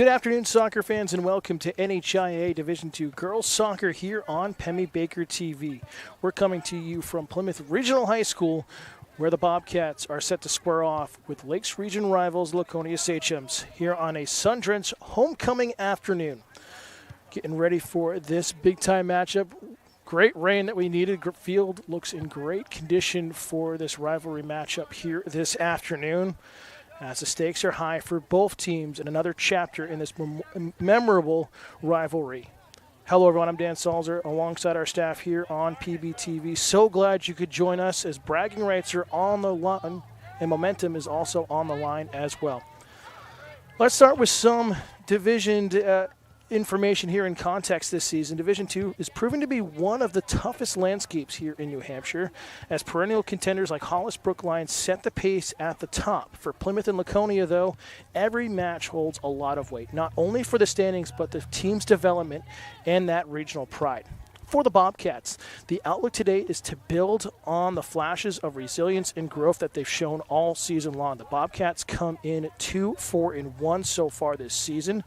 Good afternoon, soccer fans, and welcome to NHIA Division II Girls Soccer here on Pemmy Baker TV. We're coming to you from Plymouth Regional High School, where the Bobcats are set to square off with Lakes Region rivals Laconia Sachems here on a sun-drenched homecoming afternoon. Getting ready for this big-time matchup. Great rain that we needed. Field looks in great condition for this rivalry matchup here this afternoon, as the stakes are high for both teams in another chapter in this memorable rivalry. Hello, everyone. I'm Dan Salzer, alongside our staff here on PBTV. So glad you could join us, as bragging rights are on the line and momentum is also on the line as well. Let's start with some division information here in context this season. Division II is proving to be one of the toughest landscapes here in New Hampshire, as perennial contenders like Hollis Brookline set the pace at the top. For Plymouth and Laconia, though, every match holds a lot of weight, not only for the standings, but the team's development and that regional pride. For the Bobcats, the outlook today is to build on the flashes of resilience and growth that they've shown all season long. The Bobcats come in 2-4-1 so far this season,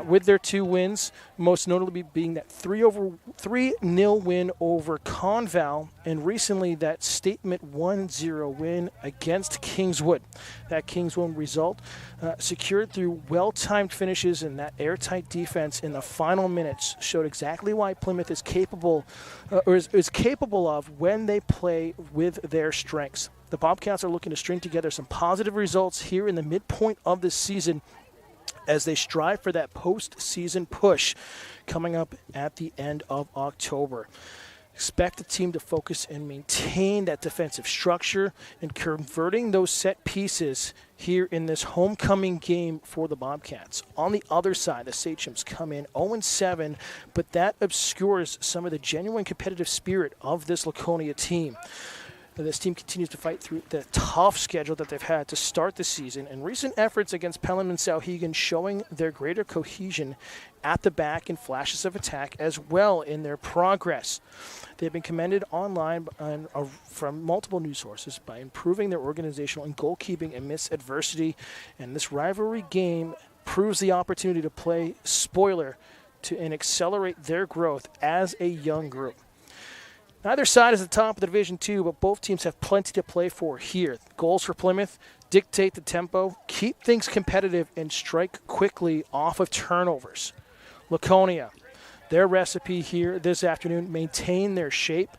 with their two wins, most notably being that 3-0 win over Conval, and recently that statement 1-0 win against Kingswood. That Kingswood result secured through well-timed finishes, and that airtight defense in the final minutes showed exactly why Plymouth is capable, is capable of when they play with their strengths. The Bobcats are looking to string together some positive results here in the midpoint of this season, as they strive for that postseason push coming up at the end of October. Expect the team to focus and maintain that defensive structure and converting those set pieces here in this homecoming game for the Bobcats. On the other side, the Sachems come in 0-7, but that obscures some of the genuine competitive spirit of this Laconia team. This team continues to fight through the tough schedule that they've had to start the season, and recent efforts against Pelham and Souhegan showing their greater cohesion at the back and flashes of attack as well in their progress. They've been commended online from multiple news sources by improving their organizational and goalkeeping amidst adversity, and this rivalry game proves the opportunity to play spoiler and accelerate their growth as a young group. Neither side is at the top of the Division II, but both teams have plenty to play for here. Goals for Plymouth: dictate the tempo, keep things competitive, and strike quickly off of turnovers. Laconia, their recipe here this afternoon: maintain their shape,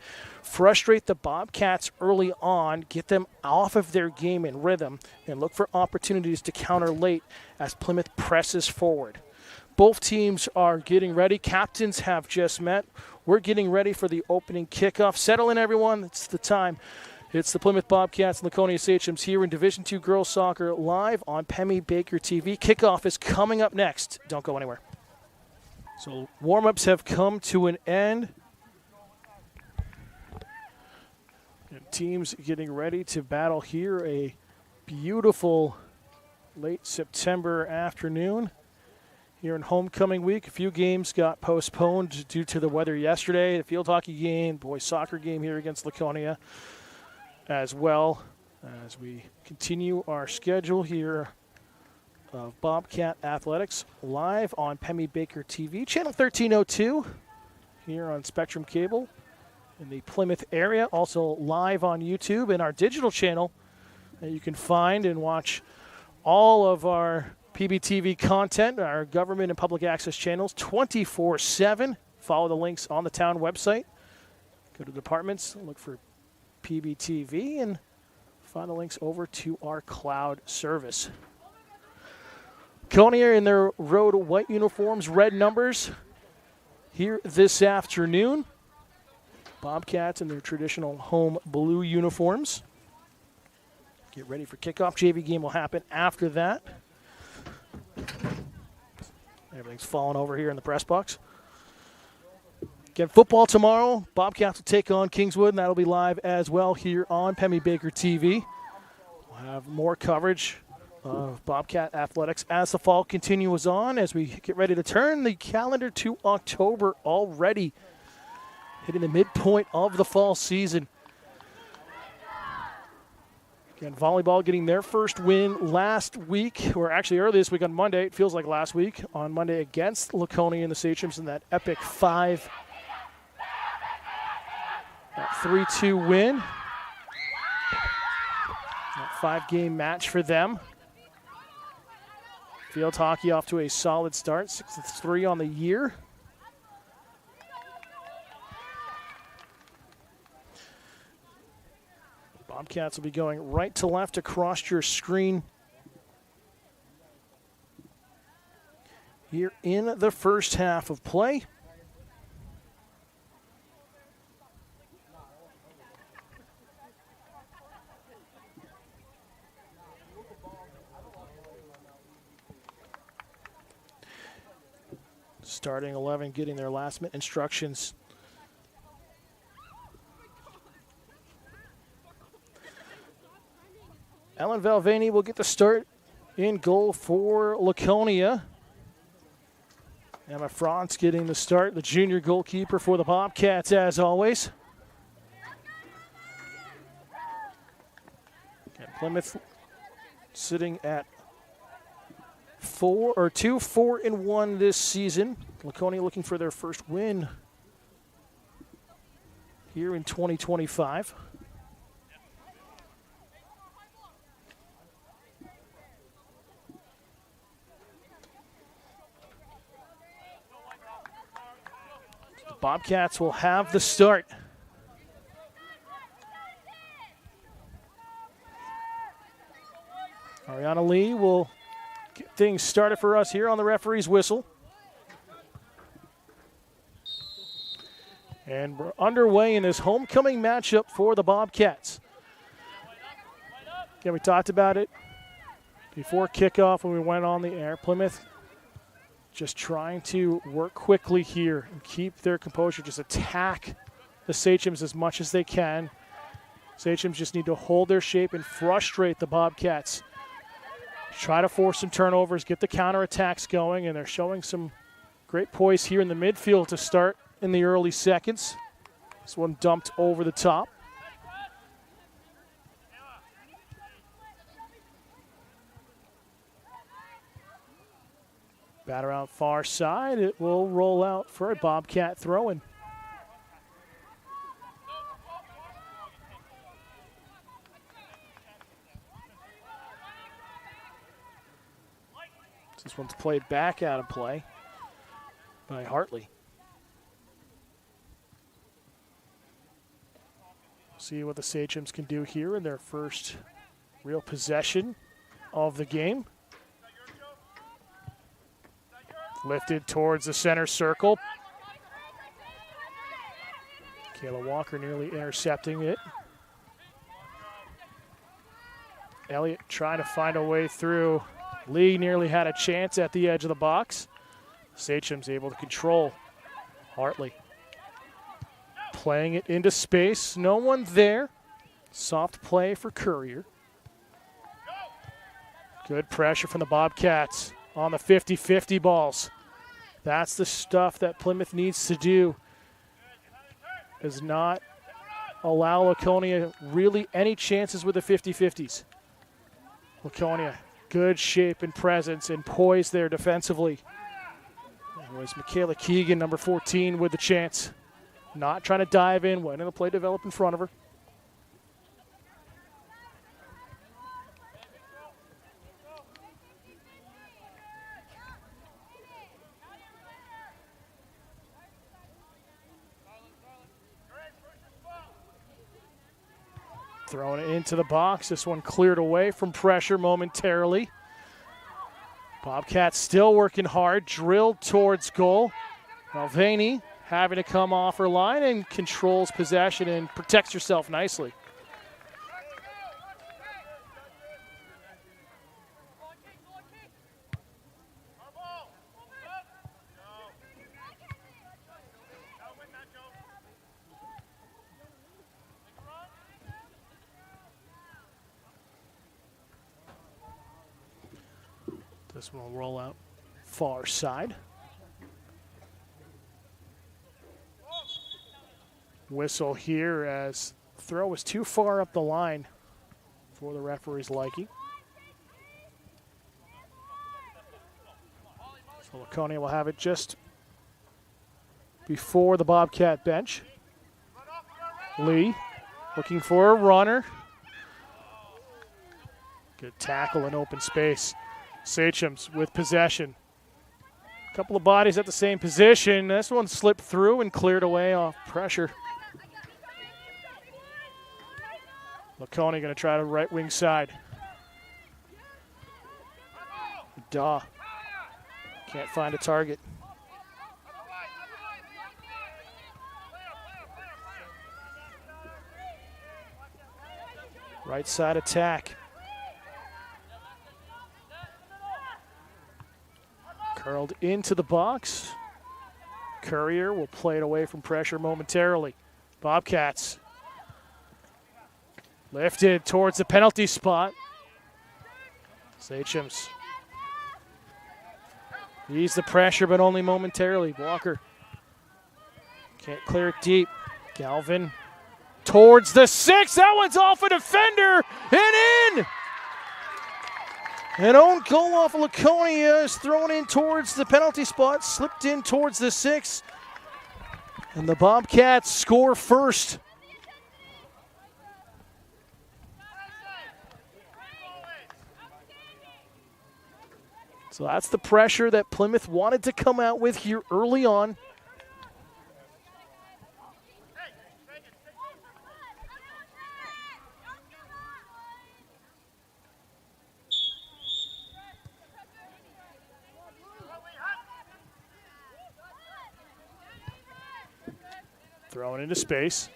frustrate the Bobcats early on, get them off of their game and rhythm, and look for opportunities to counter late as Plymouth presses forward. Both teams are getting ready. Captains have just met. We're getting ready for the opening kickoff. Settle in, everyone. It's the time. It's the Plymouth Bobcats and Laconia Sachems here in Division II Girls Soccer, live on Pemmy Baker TV. Kickoff is coming up next. Don't go anywhere. So warm-ups have come to an end. And teams getting ready to battle here. A beautiful late September afternoon here in homecoming week. A few games got postponed due to the weather yesterday. The field hockey game, boys soccer game here against Laconia as well, as we continue our schedule here of Bobcat Athletics live on Pemmy Baker TV, channel 1302 here on Spectrum Cable in the Plymouth area. Also live on YouTube and our digital channel that you can find and watch all of our PBTV content, our government and public access channels, 24/7. Follow the links on the town website. Go to departments, look for PBTV, and find the links over to our cloud service. Laconia in their road white uniforms, red numbers here this afternoon. Bobcats in their traditional home blue uniforms. Get ready for kickoff. JV game will happen after that. Everything's falling over here in the press box. Again, football tomorrow. Bobcats will take on Kingswood, and that'll be live as well here on Pemmy Baker TV. We'll have more coverage of Bobcat Athletics as the fall continues on, as we get ready to turn the calendar to October already, hitting the midpoint of the fall season. Again, volleyball getting their first win last week, or actually early this week on Monday. It feels like last week on Monday against Laconia and the Sachems in that epic 3-2 win. That 5-game match for them. Field hockey off to a solid start, 6-3 on the year. Bobcats will be going right to left across your screen here in the first half of play. Starting 11 getting their last minute instructions. Ellen Valvani will get the start in goal for Laconia. Emma Franz getting the start, the junior goalkeeper for the Bobcats as always. And Plymouth sitting at 4-1 this season. Laconia looking for their first win here in 2025. The Bobcats will have the start. Ariana Lee will get things started for us here on the referee's whistle. And we're underway in this homecoming matchup for the Bobcats. Again, we talked about it before kickoff when we went on the air. Plymouth just trying to work quickly here and keep their composure, just attack the Sachems as much as they can. Sachems just need to hold their shape and frustrate the Bobcats. Try to force some turnovers, get the counterattacks going, and they're showing some great poise here in the midfield to start in the early seconds. This one dumped over the top. Batter out far side. It will roll out for a Bobcat throw-in. This one's played back out of play by Hartley. See what the Sachems can do here in their first real possession of the game. Lifted towards the center circle. Kayla Walker nearly intercepting it. Elliott trying to find a way through. Lee nearly had a chance at the edge of the box. Sachems able to control. Hartley playing it into space. No one there. Soft play for Courier. Good pressure from the Bobcats on the 50-50 balls. That's the stuff that Plymouth needs to do, is not allow Laconia really any chances with the 50-50s. Laconia, good shape and presence and poise there defensively. It was Michaela Keegan, number 14, with the chance. Not trying to dive in, letting the play develop in front of her. Throwing it into the box. This one cleared away from pressure momentarily. Bobcats still working hard. Drilled towards goal. Mulvaney having to come off her line and controls possession and protects herself nicely. This one will roll out far side. Whistle here as throw was too far up the line for the referee's liking. So Laconia will have it just before the Bobcat bench. Lee looking for a runner. Good tackle in open space. Sachem's with possession. A couple of bodies at the same position. This one slipped through and cleared away off pressure. Laconia going to try to right wing side. Daw can't find a target. Right side attack. Curled into the box. Courier will play it away from pressure momentarily. Bobcats lifted towards the penalty spot. Sachem's ease the pressure, but only momentarily. Walker can't clear it deep. Galvin towards the 6. That one's off a defender and in. An own goal off of Laconia is thrown in towards the penalty spot, slipped in towards the 6. And the Bobcats score first. So that's the pressure that Plymouth wanted to come out with here early on. Thrown into space.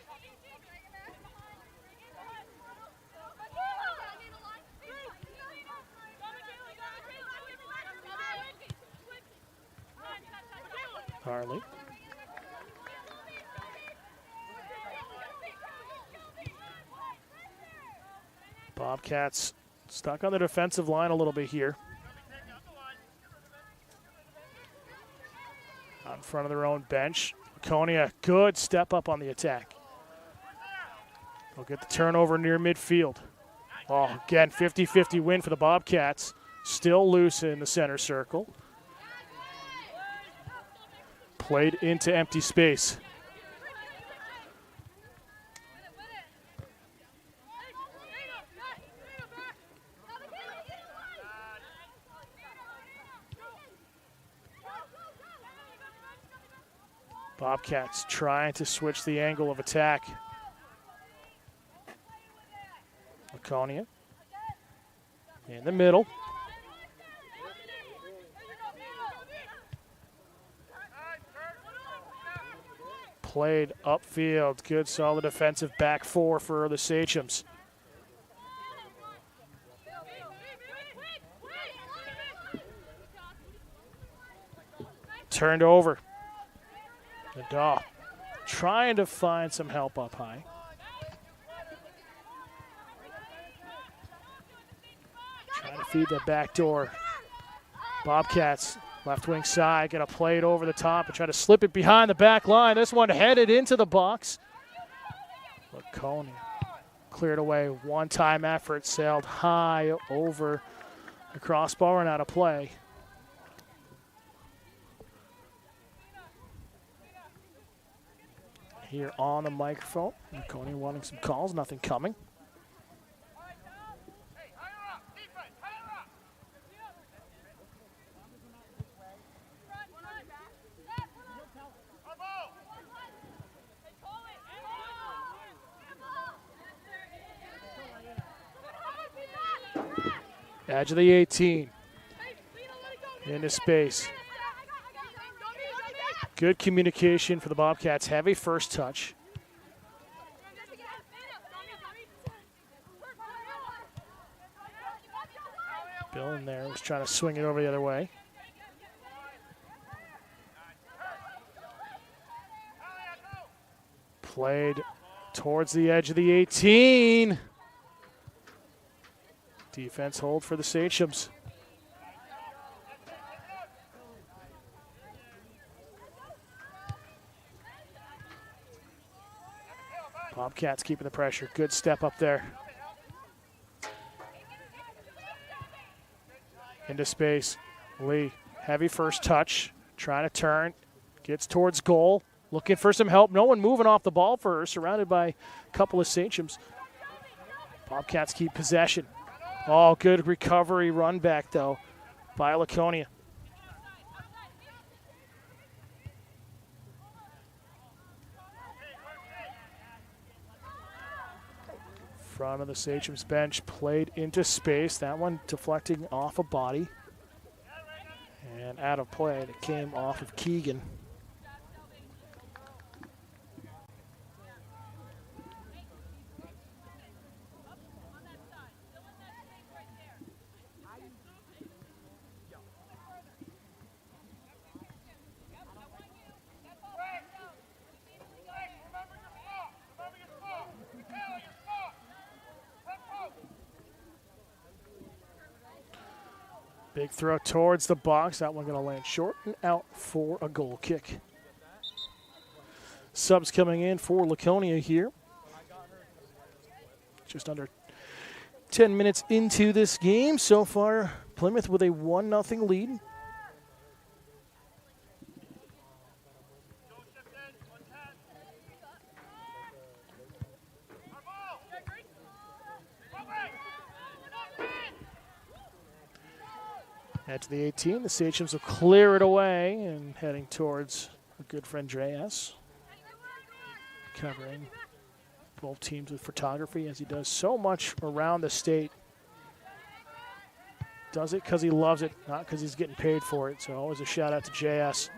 Harley. Bobcats stuck on the defensive line a little bit here. Out in front of their own bench. Laconia, good step up on the attack. They'll get the turnover near midfield. Oh, again, 50-50 win for the Bobcats. Still loose in the center circle. Played into empty space. Bobcats trying to switch the angle of attack. Laconia in the middle. Played upfield. Good solid defensive back four for the Sachems. Turned over. Daw trying to find some help up high. Trying to feed that back door. Bobcats, left wing side, gonna play it over the top and try to slip it behind the back line. This one headed into the box. Laconia cleared away. One-time effort, sailed high over the crossbar and out of play. Here on the microphone, Laconia wanting some calls, nothing coming. Edge of the 18. Into space. Good communication for the Bobcats. Heavy first touch. Bill in there was trying to swing it over the other way. Played towards the edge of the 18. Defense hold for the Sachems. Bobcats keeping the pressure. Good step up there. Into space. Lee, heavy first touch. Trying to turn. Gets towards goal. Looking for some help. No one moving off the ball for her. Surrounded by a couple of Sachems. Bobcats keep possession. Oh, good recovery run back, though, by Laconia. Front of the Sachems bench, played into space. That one deflecting off a body. And out of play, it came off of Keegan. Big throw towards the box. That one going to land short and out for a goal kick. Subs coming in for Laconia here. Just under 10 minutes into this game. So far, Plymouth with a 1-0 lead. Head to the 18. The Sachems will clear it away and heading towards our good friend Dreas. Covering both teams with photography as he does so much around the state. Does it because he loves it, not because he's getting paid for it. So always a shout out to JS.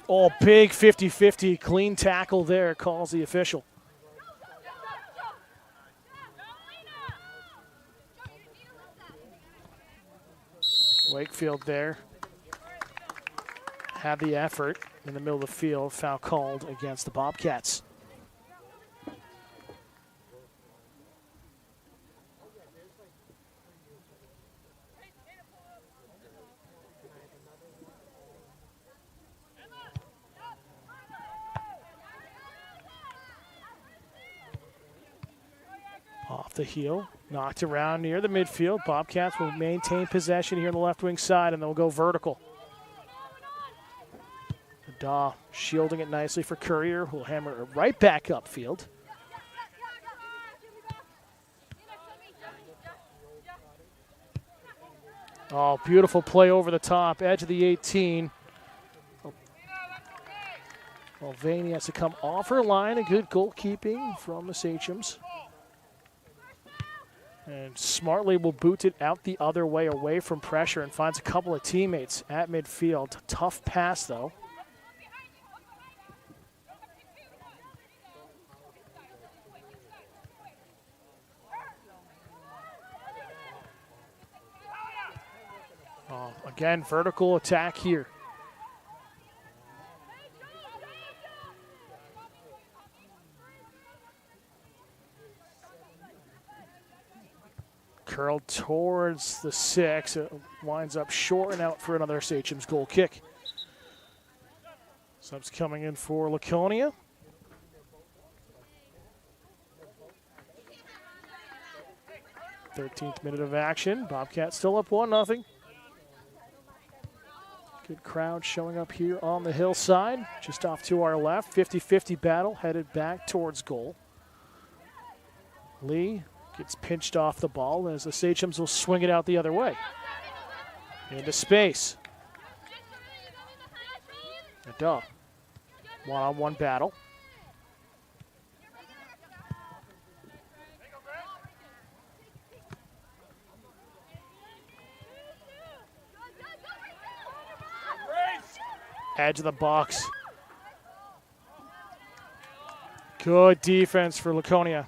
Oh, big 50-50 clean tackle there, calls the official. Wakefield there had the effort in the middle of the field. Foul called against the Bobcats. Off the heel, knocked around near the midfield. Bobcats will maintain possession here on the left wing side, and they'll go vertical. Daw shielding it nicely for Courier, who'll hammer it right back upfield. Oh, beautiful play over the top, edge of the 18. Mulvaney has to come off her line. A good goalkeeping from the Sachems. And smartly will boot it out the other way, away from pressure, and finds a couple of teammates at midfield. Tough pass, though. Oh, again, vertical attack here. Curled towards the 6. It winds up short and out for another Sachems goal kick. Subs coming in for Laconia. Thirteenth minute of action. Bobcats still up 1-0. Good crowd showing up here on the hillside. Just off to our left. 50-50 battle headed back towards goal. Lee gets pinched off the ball as the Sachems will swing it out the other way. Into space. Duh. One-on-one battle. Edge of the box. Good defense for Laconia.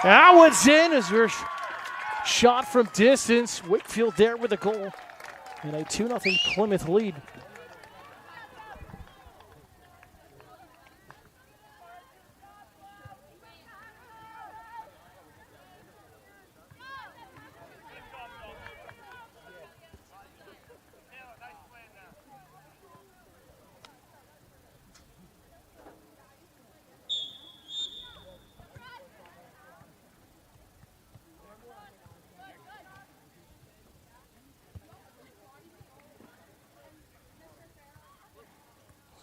That one's in as we're Shot from distance. Wakefield there with a goal. And a 2-0 Plymouth lead.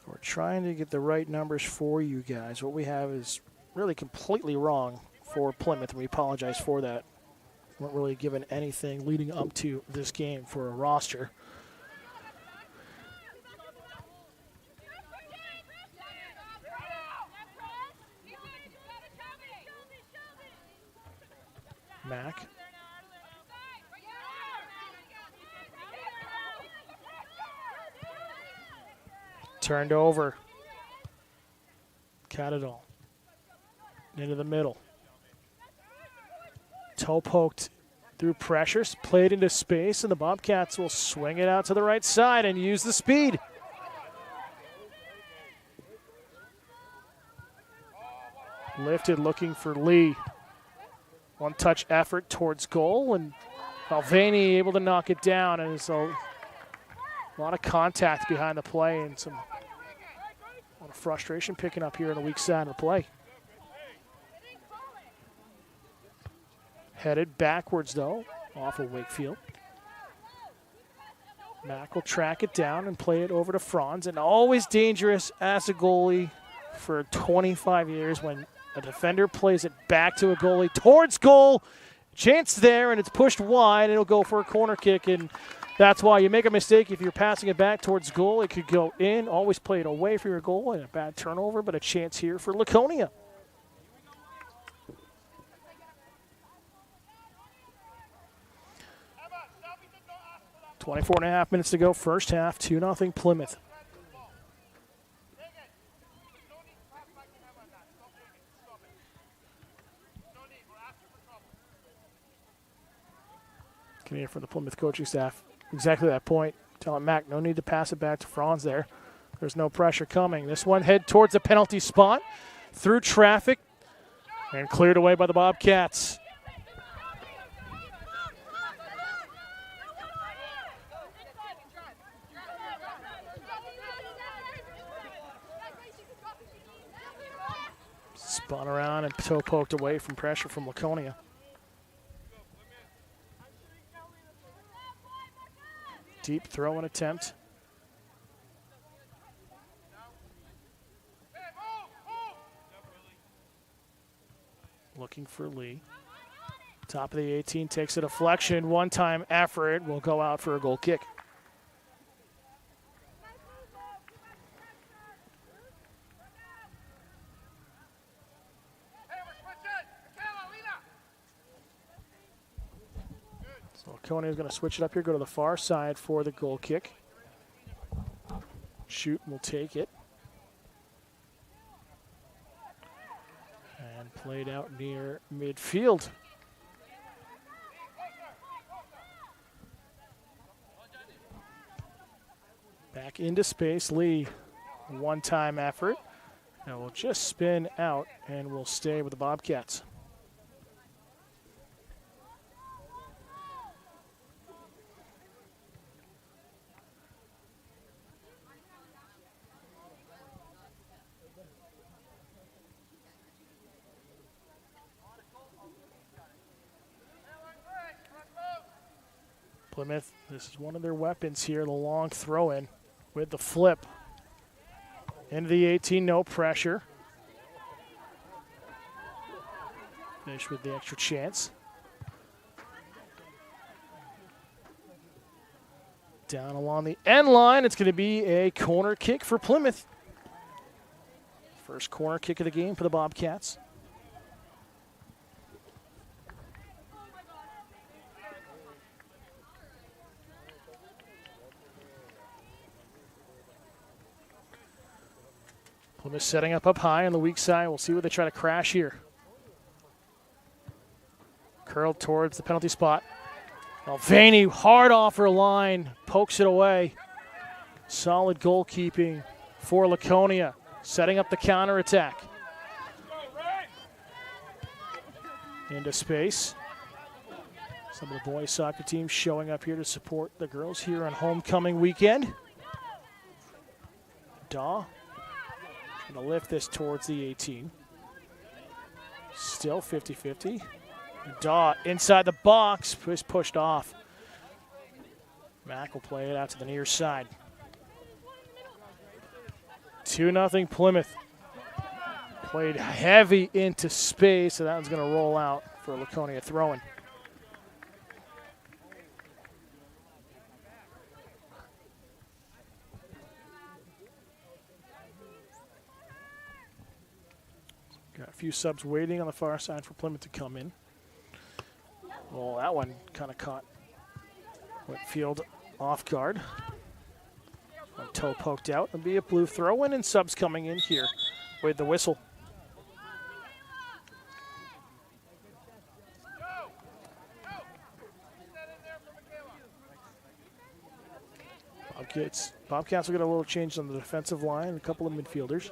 We're trying to get the right numbers for you guys. What we have is really completely wrong for Plymouth, and we apologize for that. We weren't really given anything leading up to this game for a roster. Mack. Turned over. Catadol. Into the middle. Toe poked through pressures, played into space, and the Bobcats will swing it out to the right side and use the speed. Lifted, looking for Lee. One-touch effort towards goal, and Mulvaney able to knock it down, and it's a lot of contact behind the play and a lot of frustration picking up here on the weak side of the play. Headed backwards, though, off of Wakefield. Mack will track it down and play it over to Franz, and always dangerous as a goalie for 25 years when a defender plays it back to a goalie towards goal. Chance there, and it's pushed wide. It'll go for a corner kick, and that's why you make a mistake if you're passing it back towards goal. It could go in. Always play it away from your goal, and a bad turnover, but a chance here for Laconia. .24.5 minutes to go, first half, 2-0 Plymouth. Can hear from the Plymouth coaching staff exactly that point, telling Mack no need to pass it back to Franz there. There's no pressure coming. This one head towards the penalty spot, through traffic, and cleared away by the Bobcats. Spun around and toe poked away from pressure from Laconia. Deep throw-in attempt. Looking for Lee. Top of the 18, takes a deflection. One-time effort will go out for a goal kick. So Laconia is going to switch it up here, go to the far side for the goal kick. Shoot will take it. And played out near midfield. Back into space, Lee. One-time effort. And will just spin out and will stay with the Bobcats. Plymouth, this is one of their weapons here, the long throw-in with the flip. Into the 18, no pressure. Finish with the extra chance. Down along the end line, it's going to be a corner kick for Plymouth. First corner kick of the game for the Bobcats. Plymouth setting up high on the weak side. We'll see what they try to crash here. Curled towards the penalty spot. Mulvaney, hard off her line, pokes it away. Solid goalkeeping for Laconia, setting up the counterattack. Into space. Some of the boys soccer teams showing up here to support the girls here on homecoming weekend. Daw going to lift this towards the 18. Still 50-50. Daw inside the box, pushed off. Mack will play it out to the near side. 2-0 Plymouth. Played heavy into space, so that one's going to roll out for Laconia throwing. Got a few subs waiting on the far side for Plymouth to come in. Well, that one kind of caught Whitfield off guard. One toe poked out. It'll be a blue throw-in, and subs coming in here with the whistle. Bobcats will get a little change on the defensive line and a couple of midfielders.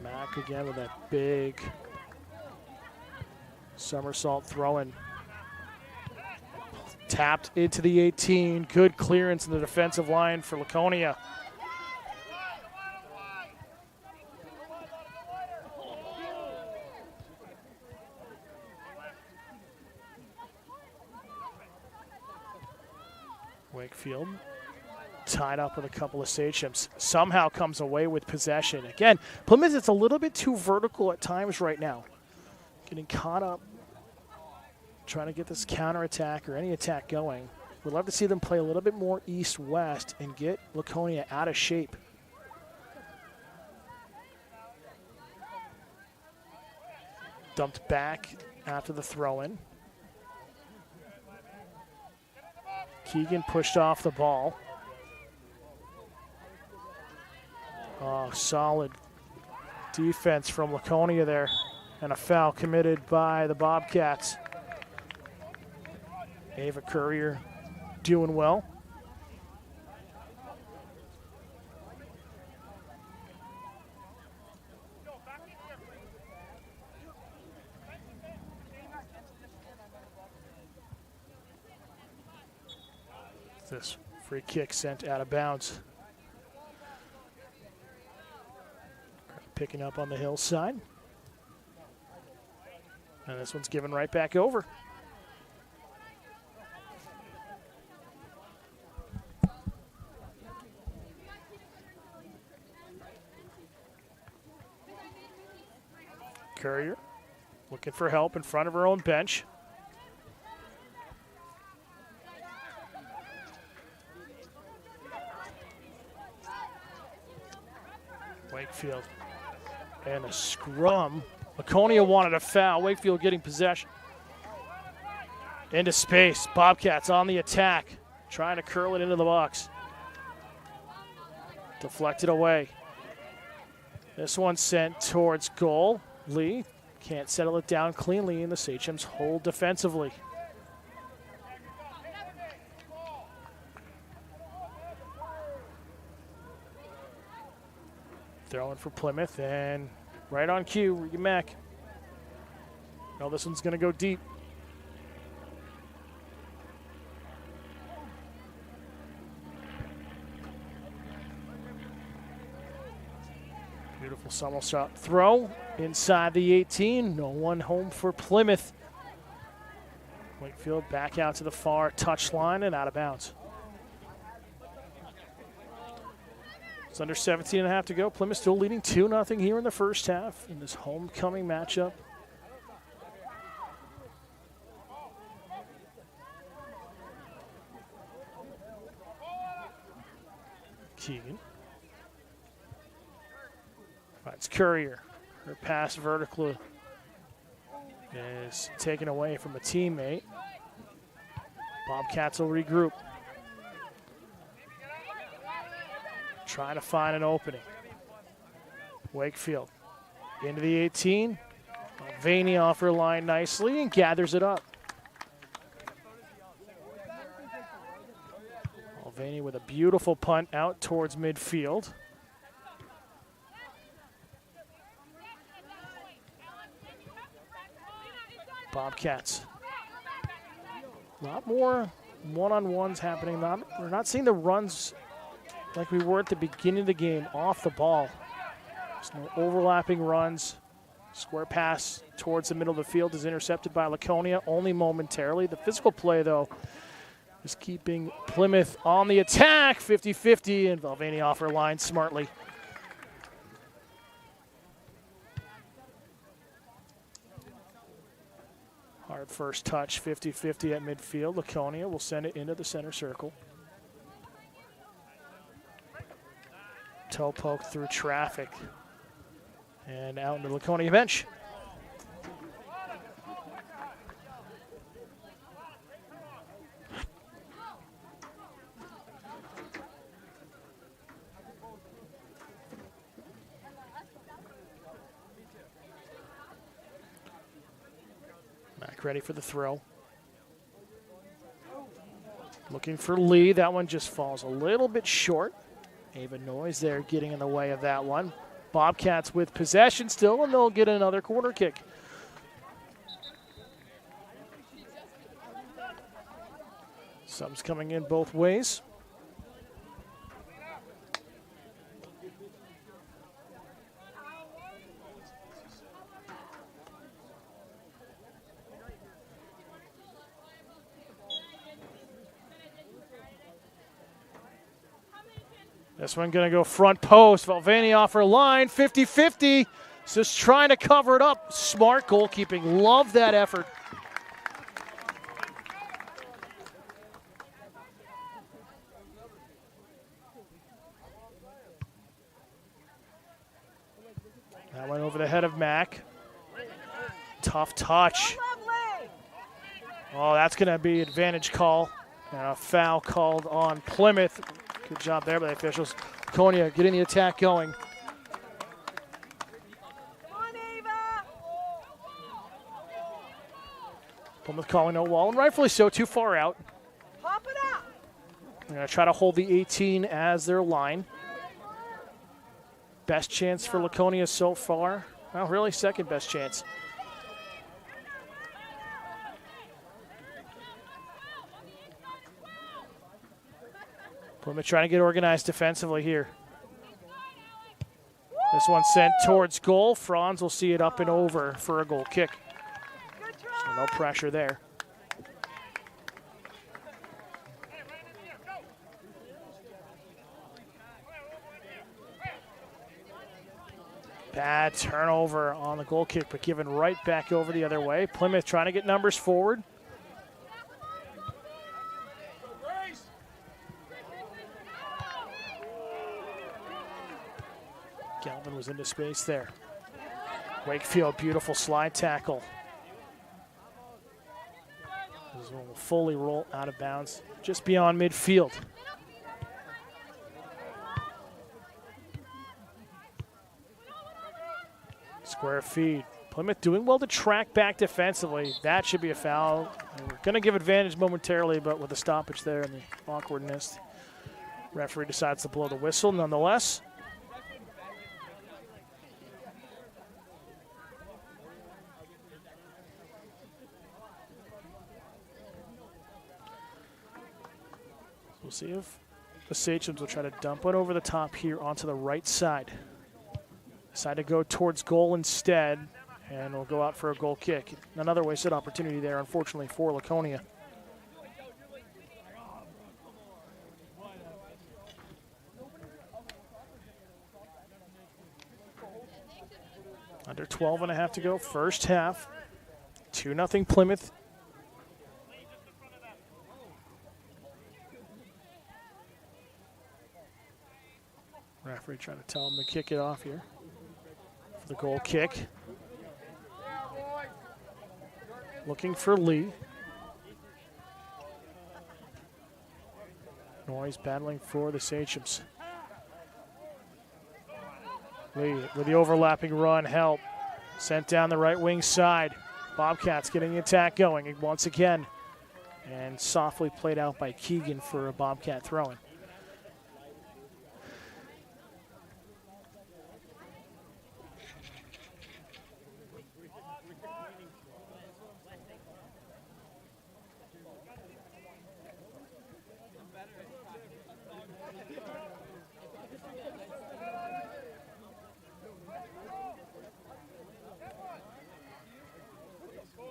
Mack again with that big somersault throw-in. Tapped into the 18. Good clearance in the defensive line for Laconia. Wakefield tied up with a couple of Sachems. Somehow comes away with possession. Again, Plymouth is a little bit too vertical at times right now. Getting caught up trying to get this counterattack or any attack going. We'd love to see them play a little bit more east-west and get Laconia out of shape. Dumped back after the throw-in. Keegan pushed off the ball. Oh, solid defense from Laconia there. And a foul committed by the Bobcats. Ava Courier doing well. This free kick sent out of bounds. Picking up on the hillside. And this one's given right back over. Courier looking for help in front of her own bench. Wakefield and a scrum. Laconia wanted a foul. Wakefield getting possession. Into space. Bobcats on the attack. Trying to curl it into the box. Deflected away. This one sent towards goal. Lee can't settle it down cleanly, and the Sachems hold defensively. Throwing for Plymouth, and right on cue, Regan Mack. No, this one's going to go deep. Beautiful somersault throw inside the 18. No one home for Plymouth. Wakefield back out to the far touchline and out of bounds. It's under 17 and a half to go. Plymouth still leading 2-0 here in the first half in this homecoming matchup. Keegan. Finds Courier. Her pass vertical is taken away from a teammate. Bobcats will regroup. Trying to find an opening. Wakefield into the 18. Mulvaney off her line nicely and gathers it up. Mulvaney with a beautiful punt out towards midfield. Bobcats. A lot more one-on-ones happening. We're not seeing the runs like we were at the beginning of the game off the ball. There's no overlapping runs. Square pass towards the middle of the field is intercepted by Laconia only momentarily. The physical play, though, is keeping Plymouth on the attack. 50-50, and Mulvaney off her line smartly. Hard first touch, 50-50 at midfield. Laconia will send it into the center circle. Toe poke through traffic. And out into the Laconia bench. Mack ready for the throw. Looking for Lee. That one just falls a little bit short. Ava Noyes there getting in the way of that one. Bobcats with possession still, and they'll get another corner kick. Subs coming in both ways. This one going to go front post. Mulvaney off her line, 50-50. Just trying to cover it up. Smart goalkeeping. Love that effort. That went over the head of Mack. Tough touch. Oh, that's going to be advantage call. And a foul called on Plymouth. Good job there by the officials. Laconia getting the attack going. Plymouth calling no wall, and rightfully so, too far out. Pop it out. They're going to try to hold the 18 as their line. Best chance for Laconia so far. Well, really, second best chance. Plymouth trying to get organized defensively here. This one sent towards goal. Franz will see it up and over for a goal kick. So no pressure there. Bad turnover on the goal kick, but given right back over the other way. Plymouth trying to get numbers forward. Galvin was into space there. Wakefield, beautiful slide tackle. This one will fully roll out of bounds just beyond midfield. Square feed. Plymouth doing well to track back defensively. That should be a foul. We're going to give advantage momentarily, but with the stoppage there and the awkwardness, referee decides to blow the whistle nonetheless. We'll see if the Sachems will try to dump it over the top here onto the right side. Decide to go towards goal instead, and we'll go out for a goal kick. Another wasted opportunity there, unfortunately, for Laconia. Under 12 and a half to go, first half. 2-0 Plymouth. Referee trying to tell him to kick it off here for the goal kick. Looking for Lee. boys battling for the Sachems. Lee with the overlapping run, help. Sent down the right wing side. Bobcats getting the attack going once again. And softly played out by Keegan for a Bobcat throw-in.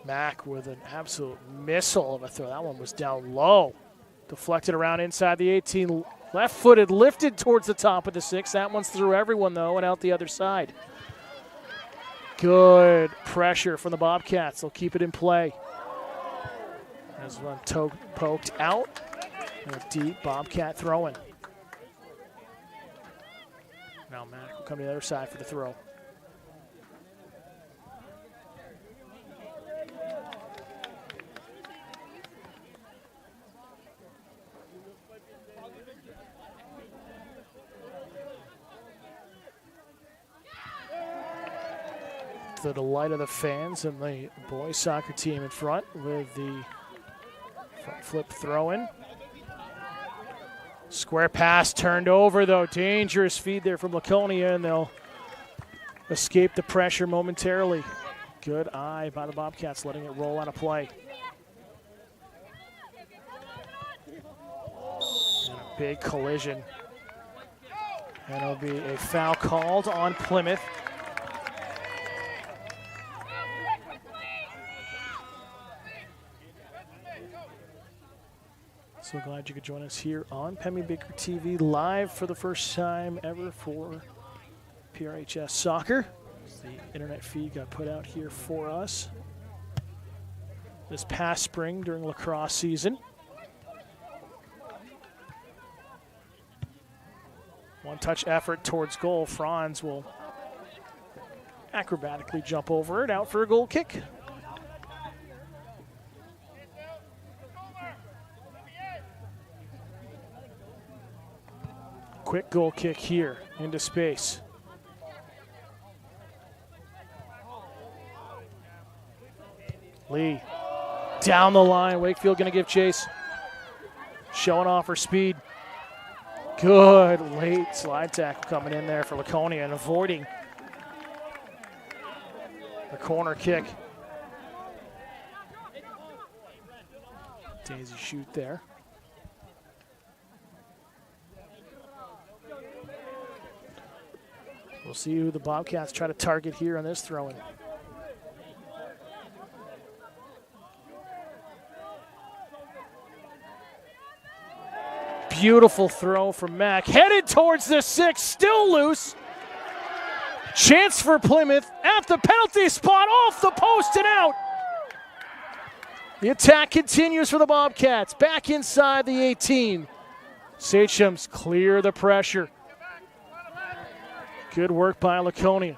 Mack with an absolute missile of a throw. That one was down low. Deflected around inside the 18. Left-footed, lifted towards the top of the 6. That one's through everyone, though, and out the other side. Good pressure from the Bobcats. They'll keep it in play. As one poked out. And a deep Bobcat throwing. Now Mack will come to the other side for the throw. The delight of the fans and the boys soccer team in front with the front flip throw-in. Square pass turned over, though. Dangerous feed there from Laconia, and they'll escape the pressure momentarily. Good eye by the Bobcats, letting it roll out of play. And a big collision. And it'll be a foul called on Plymouth. So glad you could join us here on Pemmy Baker TV, live for the first time ever for PRHS Soccer. The internet feed got put out here for us this past spring during lacrosse season. One-touch effort towards goal. Franz will acrobatically jump over it, out for a goal kick. Quick goal kick here into space. Lee down the line. Wakefield going to give chase. Showing off her speed. Good late slide tackle coming in there for Laconia and avoiding the corner kick. Daisy shoot there. We'll see who the Bobcats try to target here on this throw-in. Beautiful throw from Mack. Headed towards the 6, still loose. Chance for Plymouth at the penalty spot, off the post and out. The attack continues for the Bobcats. Back inside the 18. Sachems clear the pressure. Good work by Laconia.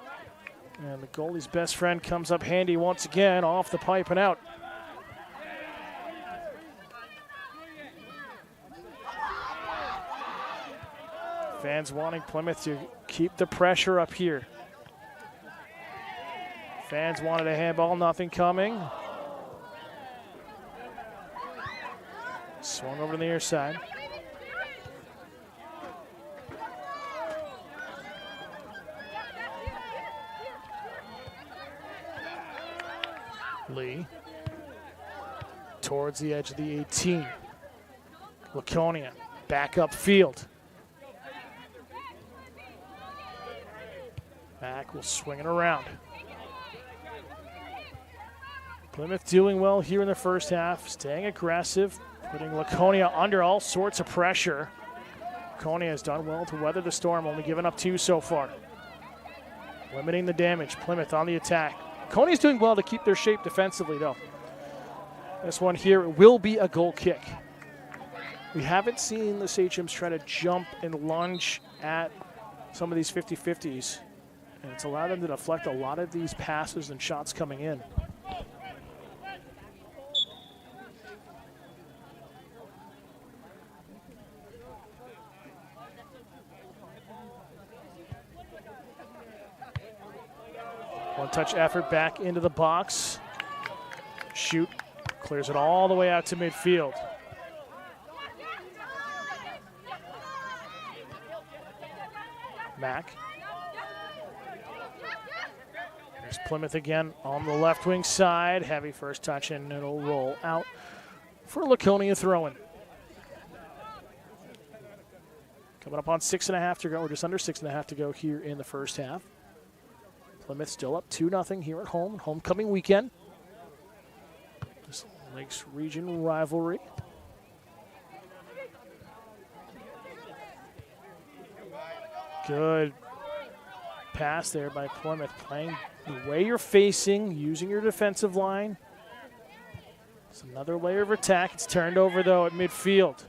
And the goalie's best friend comes up handy once again, off the pipe and out. Fans wanting Plymouth to keep the pressure up here. Fans wanted a handball, nothing coming. Swung over to the near side. Lee towards the edge of the 18. Laconia back upfield. Mack will swing it around. Plymouth doing well here in the first half, staying aggressive, putting Laconia under all sorts of pressure. Laconia has done well to weather the storm, only given up 2 so far. Limiting the damage. Plymouth on the attack. Laconia's doing well to keep their shape defensively, though. This one here will be a goal kick. We haven't seen the Sachems try to jump and lunge at some of these 50-50s. And it's allowed them to deflect a lot of these passes and shots coming in. One-touch effort back into the box. Shoot. Clears it all the way out to midfield. Mack. There's Plymouth again on the left wing side. Heavy first touch, and it'll roll out for Laconia throwing. Coming up on 6.5 to go, or just under 6.5 to go here in the first half. Plymouth still up 2-0 here at home, homecoming weekend. This Lakes Region rivalry. Good pass there by Plymouth, playing the way you're facing, using your defensive line. It's another layer of attack. It's turned over, though, at midfield.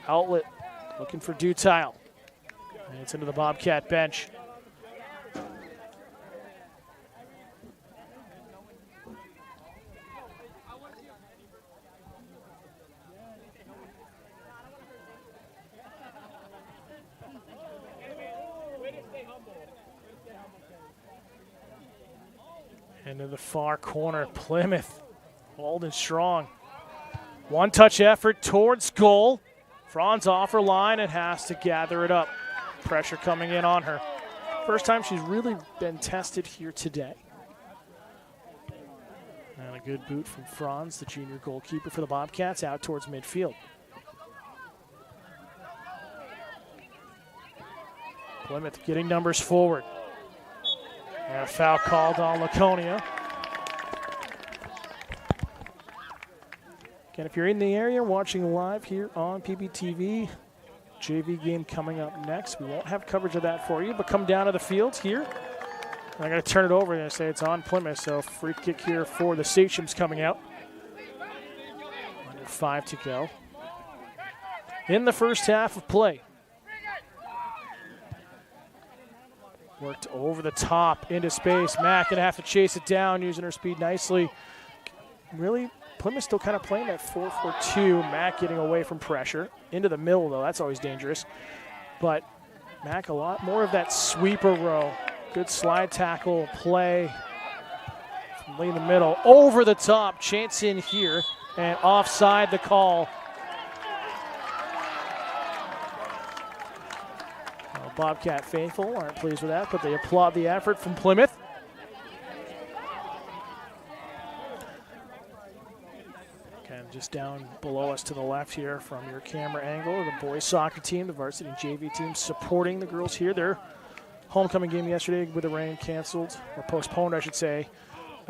Outlet, looking for Dutile. And it's into the Bobcat bench. Into the far corner, Plymouth, holding strong. One-touch effort towards goal. Franz off her line and has to gather it up. Pressure coming in on her. First time she's really been tested here today. And a good boot from Franz, the junior goalkeeper for the Bobcats, out towards midfield. Plymouth getting numbers forward. And a foul called on Laconia. Again, if you're in the area watching live here on PBTV, JV game coming up next. We won't have coverage of that for you, but come down to the field here. And I'm going to turn it over and say it's on Plymouth, so free kick here for the Sachems coming out. Under 5 to go. In the first half of play. Worked over the top into space. Mack gonna have to chase it down, using her speed nicely. Really, Plymouth still kind of playing that 4-4-2. Mack getting away from pressure. Into the middle, though. That's always dangerous. But Mack, a lot more of that sweeper row. Good slide tackle play. From in the middle. Over the top. Chance in here. And offside the call. Bobcat faithful aren't pleased with that, but they applaud the effort from Plymouth. Again, just down below us to the left here from your camera angle, the boys soccer team, the varsity and JV team supporting the girls here. Their homecoming game yesterday with the rain canceled, or postponed, I should say,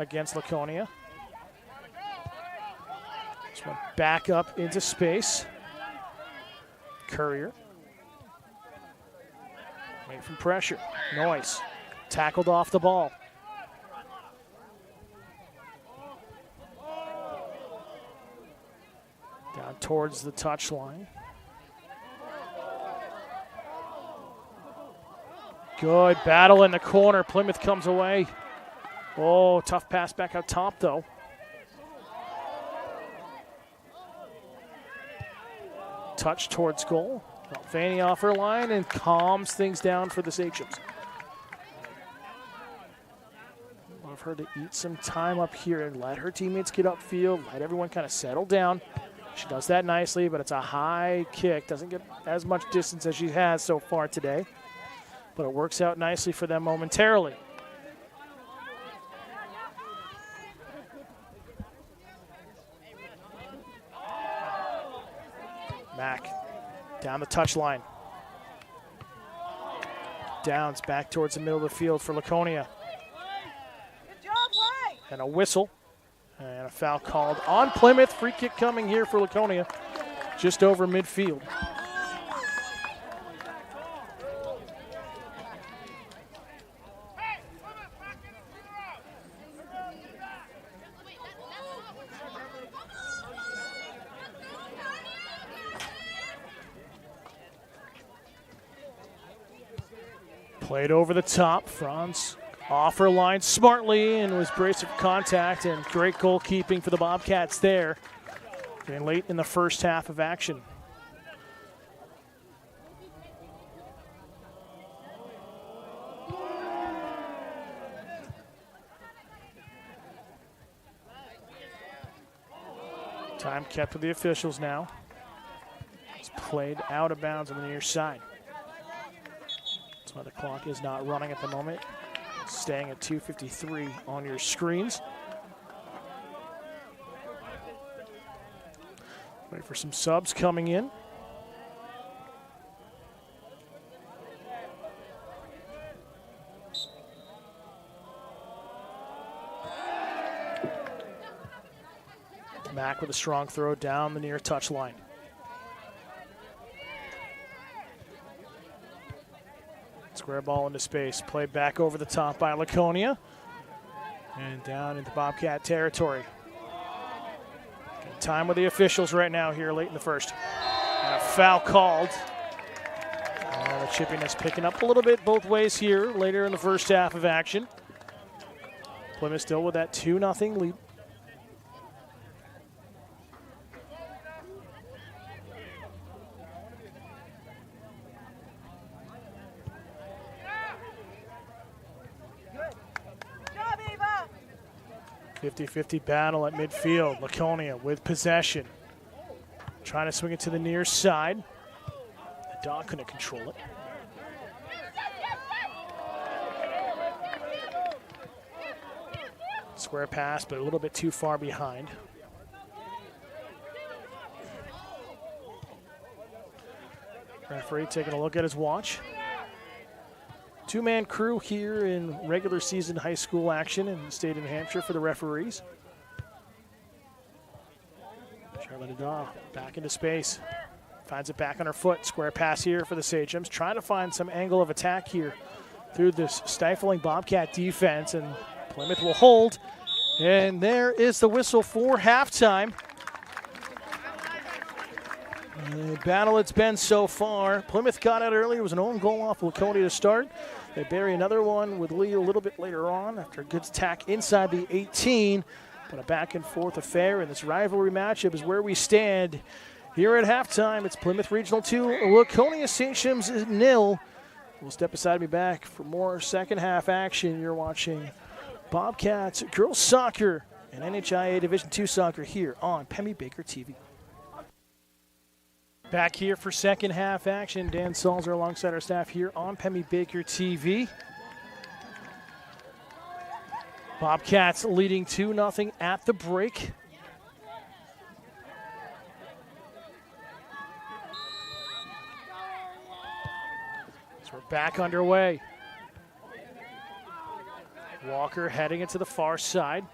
against Laconia. Just went back up into space. Courier. Away from pressure. Noyce tackled off the ball. Down towards the touchline. Good battle in the corner. Plymouth comes away. Oh, tough pass back out top, though. Touch towards goal. Fanny off her line and calms things down for the Sachems. Want her to eat some time up here and let her teammates get upfield, let everyone kind of settle down. She does that nicely, but it's a high kick. Doesn't get as much distance as she has so far today, but it works out nicely for them momentarily. Mack. Down the touchline. Downs back towards the middle of the field for Laconia. Good job, Ray. And a whistle. And a foul called on Plymouth. Free kick coming here for Laconia. Just over midfield. Played over the top. Franz off her line smartly and was braced for contact, and great goalkeeping for the Bobcats there. Getting late in the first half of action. Time kept with the officials now. It's played out of bounds on the near side. That's why the clock is not running at the moment. It's staying at 2:53 on your screens. Wait for some subs coming in. Mack with a strong throw down the near touchline. Square ball into space. Played back over the top by Laconia. And down into Bobcat territory. Time with the officials right now here late in the first. And a foul called. And the chippiness picking up a little bit both ways here later in the first half of action. Plymouth still with that 2-0 lead. Good job, Eva. 50-50 battle at midfield. Laconia with possession. Trying to swing it to the near side. The dog couldn't control it. Square pass, but a little bit too far behind. Referee taking a look at his watch. Two-man crew here in regular season high school action in the state of New Hampshire for the referees. Charlotte Adaw back into space. Finds it back on her foot. Square pass here for the Sachems. Trying to find some angle of attack here through this stifling Bobcat defense, and Plymouth will hold. And there is the whistle for halftime. The battle it's been so far. Plymouth got out early. It was an own goal off Laconia to start. They bury another one with Lee a little bit later on after a good attack inside the 18. But a back and forth affair, and this rivalry matchup is where we stand. Here at halftime, it's Plymouth Regional 2, Laconia Sachems 0. We'll step aside and be back for more second half action. You're watching Bobcats girls soccer and NHIA Division II soccer here on Pemmy Baker TV. Back here for second half action. Dan Salzer alongside our staff here on Pemmy Baker TV. Bobcats leading 2-0 at the break. So we're back underway. Walker heading into the far side.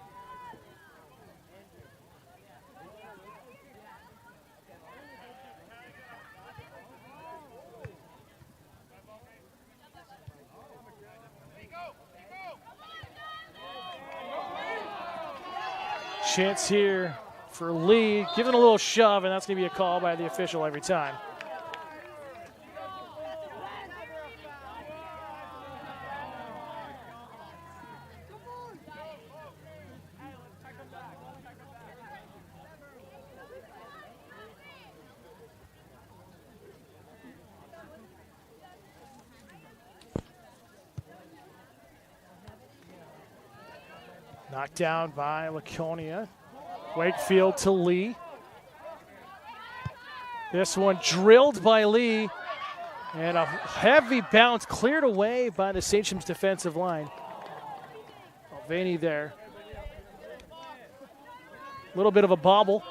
Chance here for Lee, giving a little shove, and that's going to be a call by the official every time. Knocked down by Laconia. Wakefield to Lee. This one drilled by Lee. And a heavy bounce cleared away by the Sachems defensive line. Mulvaney there. A little bit of a bobble.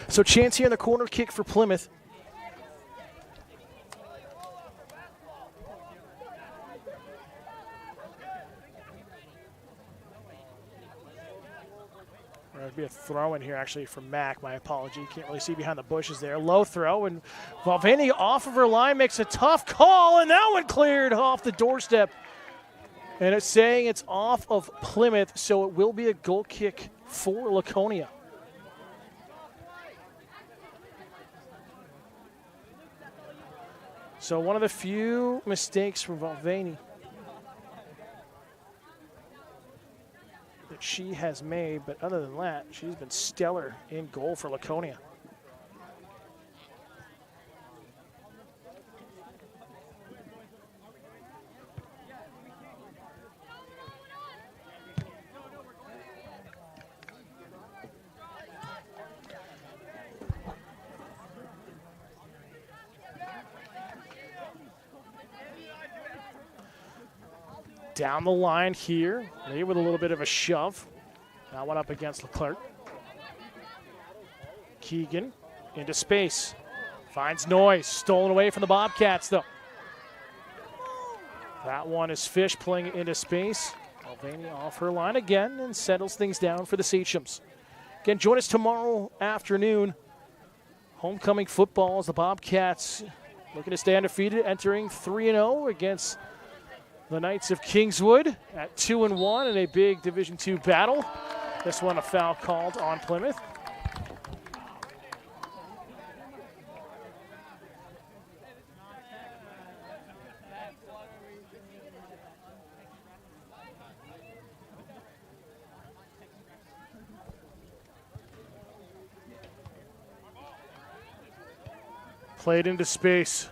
So chance here in the corner kick for Plymouth. There'd be a throw in here actually from Mack. My apology. Can't really see behind the bushes there. Low throw, and Mulvaney off of her line makes a tough call, and that one cleared off the doorstep. And it's saying it's off of Plymouth, so it will be a goal kick for Laconia. So one of the few mistakes from Mulvaney that she has made, but other than that, she's been stellar in goal for Laconia. Down the line here, Lee with a little bit of a shove. That one up against Leclerc. Keegan into space. Finds Noyes. Stolen away from the Bobcats, though. That one is Fish playing it into space. Mulvaney off her line again and settles things down for the Sachem's. Again, join us tomorrow afternoon. Homecoming football as the Bobcats looking to stay undefeated, entering 3-0 against the Knights of Kingswood at 2-1 in a big Division II battle. This one a foul called on Plymouth. Played into space.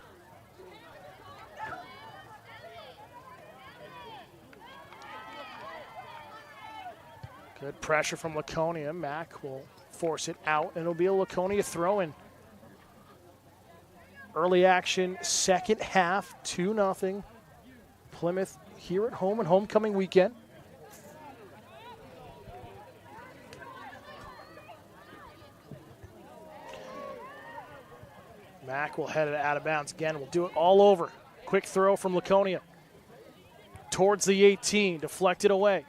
Good pressure from Laconia. Mack will force it out, and it'll be a Laconia throw-in. Early action, second half, 2-0. Plymouth here at home and homecoming weekend. Mack will head it out of bounds again. We'll do it all over. Quick throw from Laconia. Towards the 18, deflected away.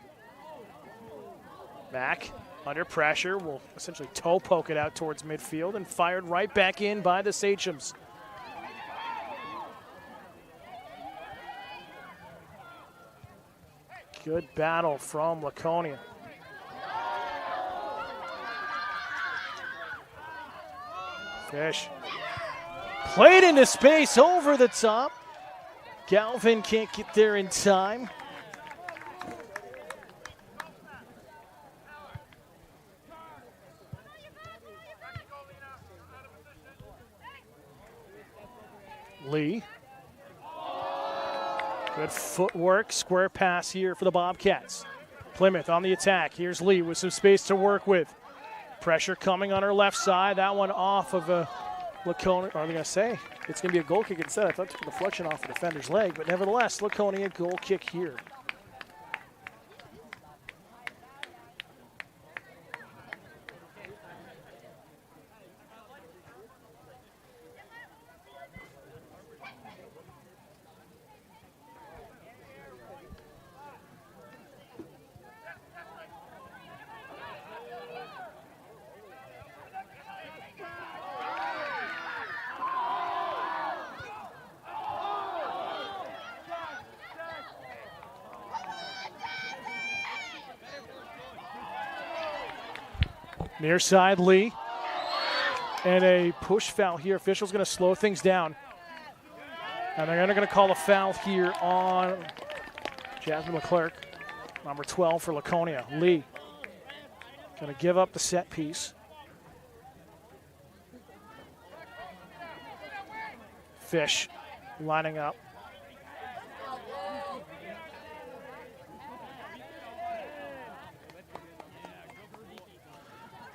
Mack, under pressure, will essentially toe poke it out towards midfield and fired right back in by the Sachem's. Good battle from Laconia. Fish. Played into space over the top. Galvin can't get there in time. Lee. Good footwork, square pass here for the Bobcats. Plymouth on the attack. Here's Lee with some space to work with. Pressure coming on her left side. That one off of a Laconia. Or I'm going to say it's going to be a goal kick instead. I thought it took a deflection off the defender's leg, but nevertheless, Laconia goal kick here. Near side, Lee. And a push foul here. Official's going to slow things down. And they're going to call a foul here on Jasmine Leclerc, number 12 for Laconia. Lee going to give up the set piece. Fish lining up.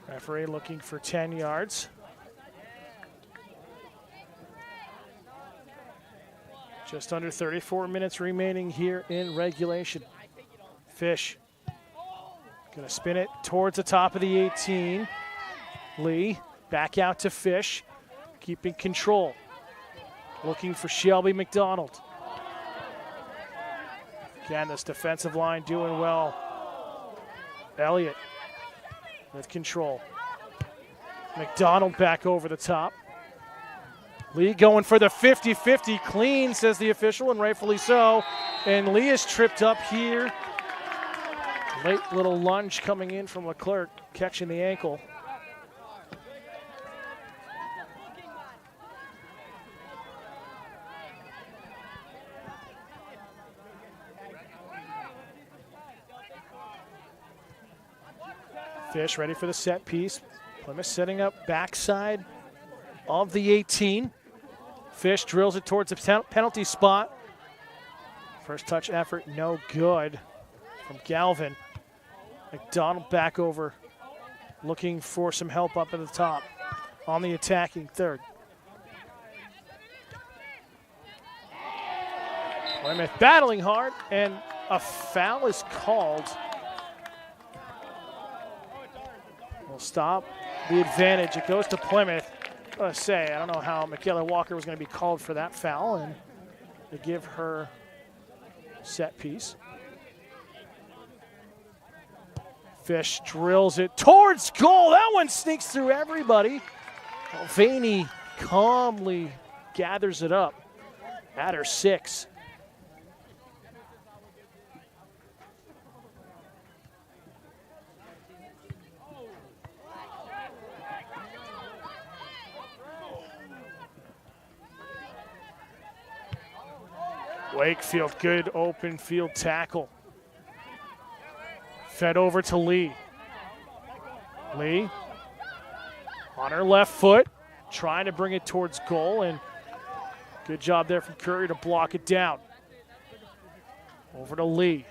Referee looking for 10 yards. Just under 34 minutes remaining here in regulation. Fish gonna spin it towards the top of the 18. Lee back out to Fish, keeping control. Looking for Shelby McDonald. Again, this defensive line doing well. Elliott with control. McDonald back over the top. Lee going for the 50-50 clean, says the official, and rightfully so. And Lee is tripped up here. Late little lunge coming in from Leclerc, catching the ankle. Fish ready for the set piece. Plymouth setting up backside of the 18. Fish drills it towards the penalty spot. First touch effort, no good from Galvin. McDonald back over, looking for some help up at the top on the attacking third. Plymouth battling hard, and a foul is called. Will stop the advantage. It goes to Plymouth. I don't know how Michaela Walker was going to be called for that foul, and they give her set piece. Fish drills it towards goal. That one sneaks through everybody. Mulvaney calmly gathers it up at her 6. Wakefield, good open field tackle. Fed over to Lee. Lee on her left foot, trying to bring it towards goal, and good job there from Curry to block it down. Over to Lee.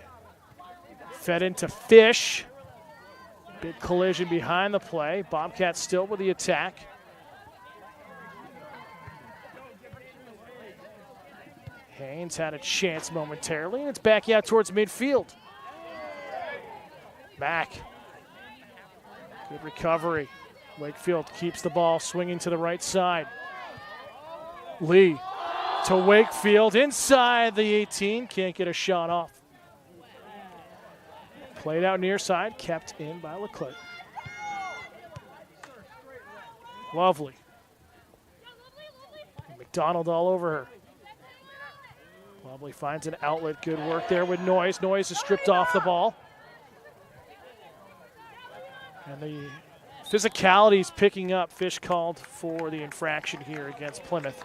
Fed into Fish. Big collision behind the play. Bobcats still with the attack. Haynes had a chance momentarily, and it's back out towards midfield. Mack. Good recovery. Wakefield keeps the ball swinging to the right side. Lee to Wakefield inside the 18. Can't get a shot off. Played out near side, kept in by Leclerc. Lovely. McDonald all over her. Lovely finds an outlet. Good work there with Noyes. Noyes is stripped off the ball. And the physicality's picking up. Fish called for the infraction here against Plymouth.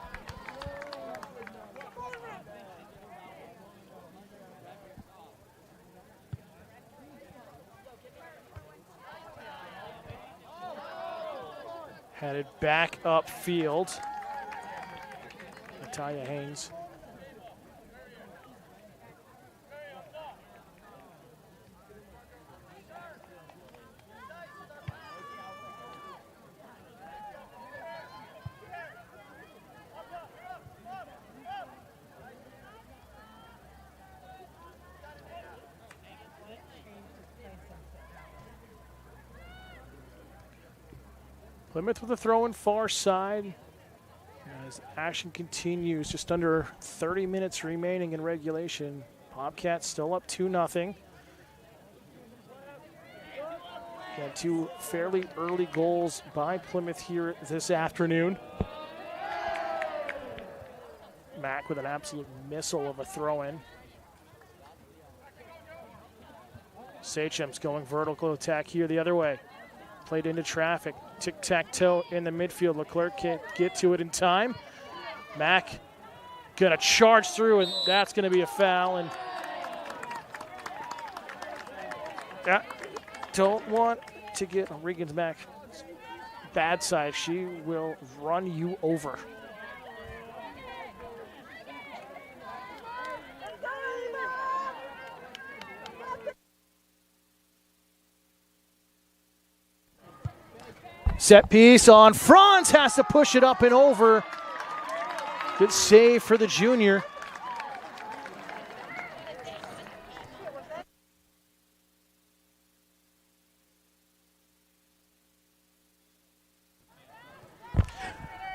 Headed back upfield. Natalia Haynes. Plymouth with a throw in far side as action continues. Just under 30 minutes remaining in regulation. Bobcats still up 2-0. Got 2 fairly early goals by Plymouth here this afternoon. Mack with an absolute missile of a throw-in. Sachem's going vertical attack here the other way. Played into traffic. Tic-tac-toe in the midfield. Leclerc can't get to it in time. Mack gonna charge through, and that's gonna be a foul. And don't want to get Regan's Mack bad side. She will run you over. Set piece on Franz, has to push it up and over. Good save for the junior.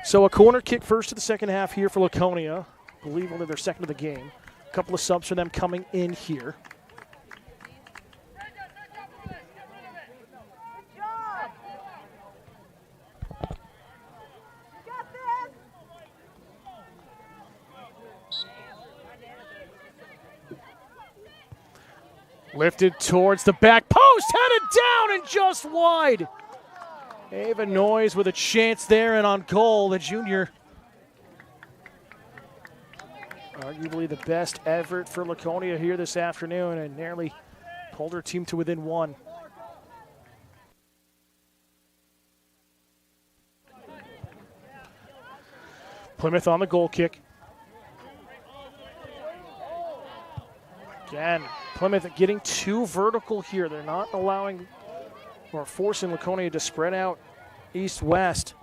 So a corner kick first of the second half here for Laconia. I believe only their second of the game. A couple of subs for them coming in here. Lifted towards the back post, headed down and just wide. Ava Noyes with a chance there, and on goal, the junior. Arguably the best effort for Laconia here this afternoon, and nearly pulled her team to within 1. Plymouth on the goal kick. Again, Plymouth getting too vertical here. They're not allowing or forcing Laconia to spread out east-west.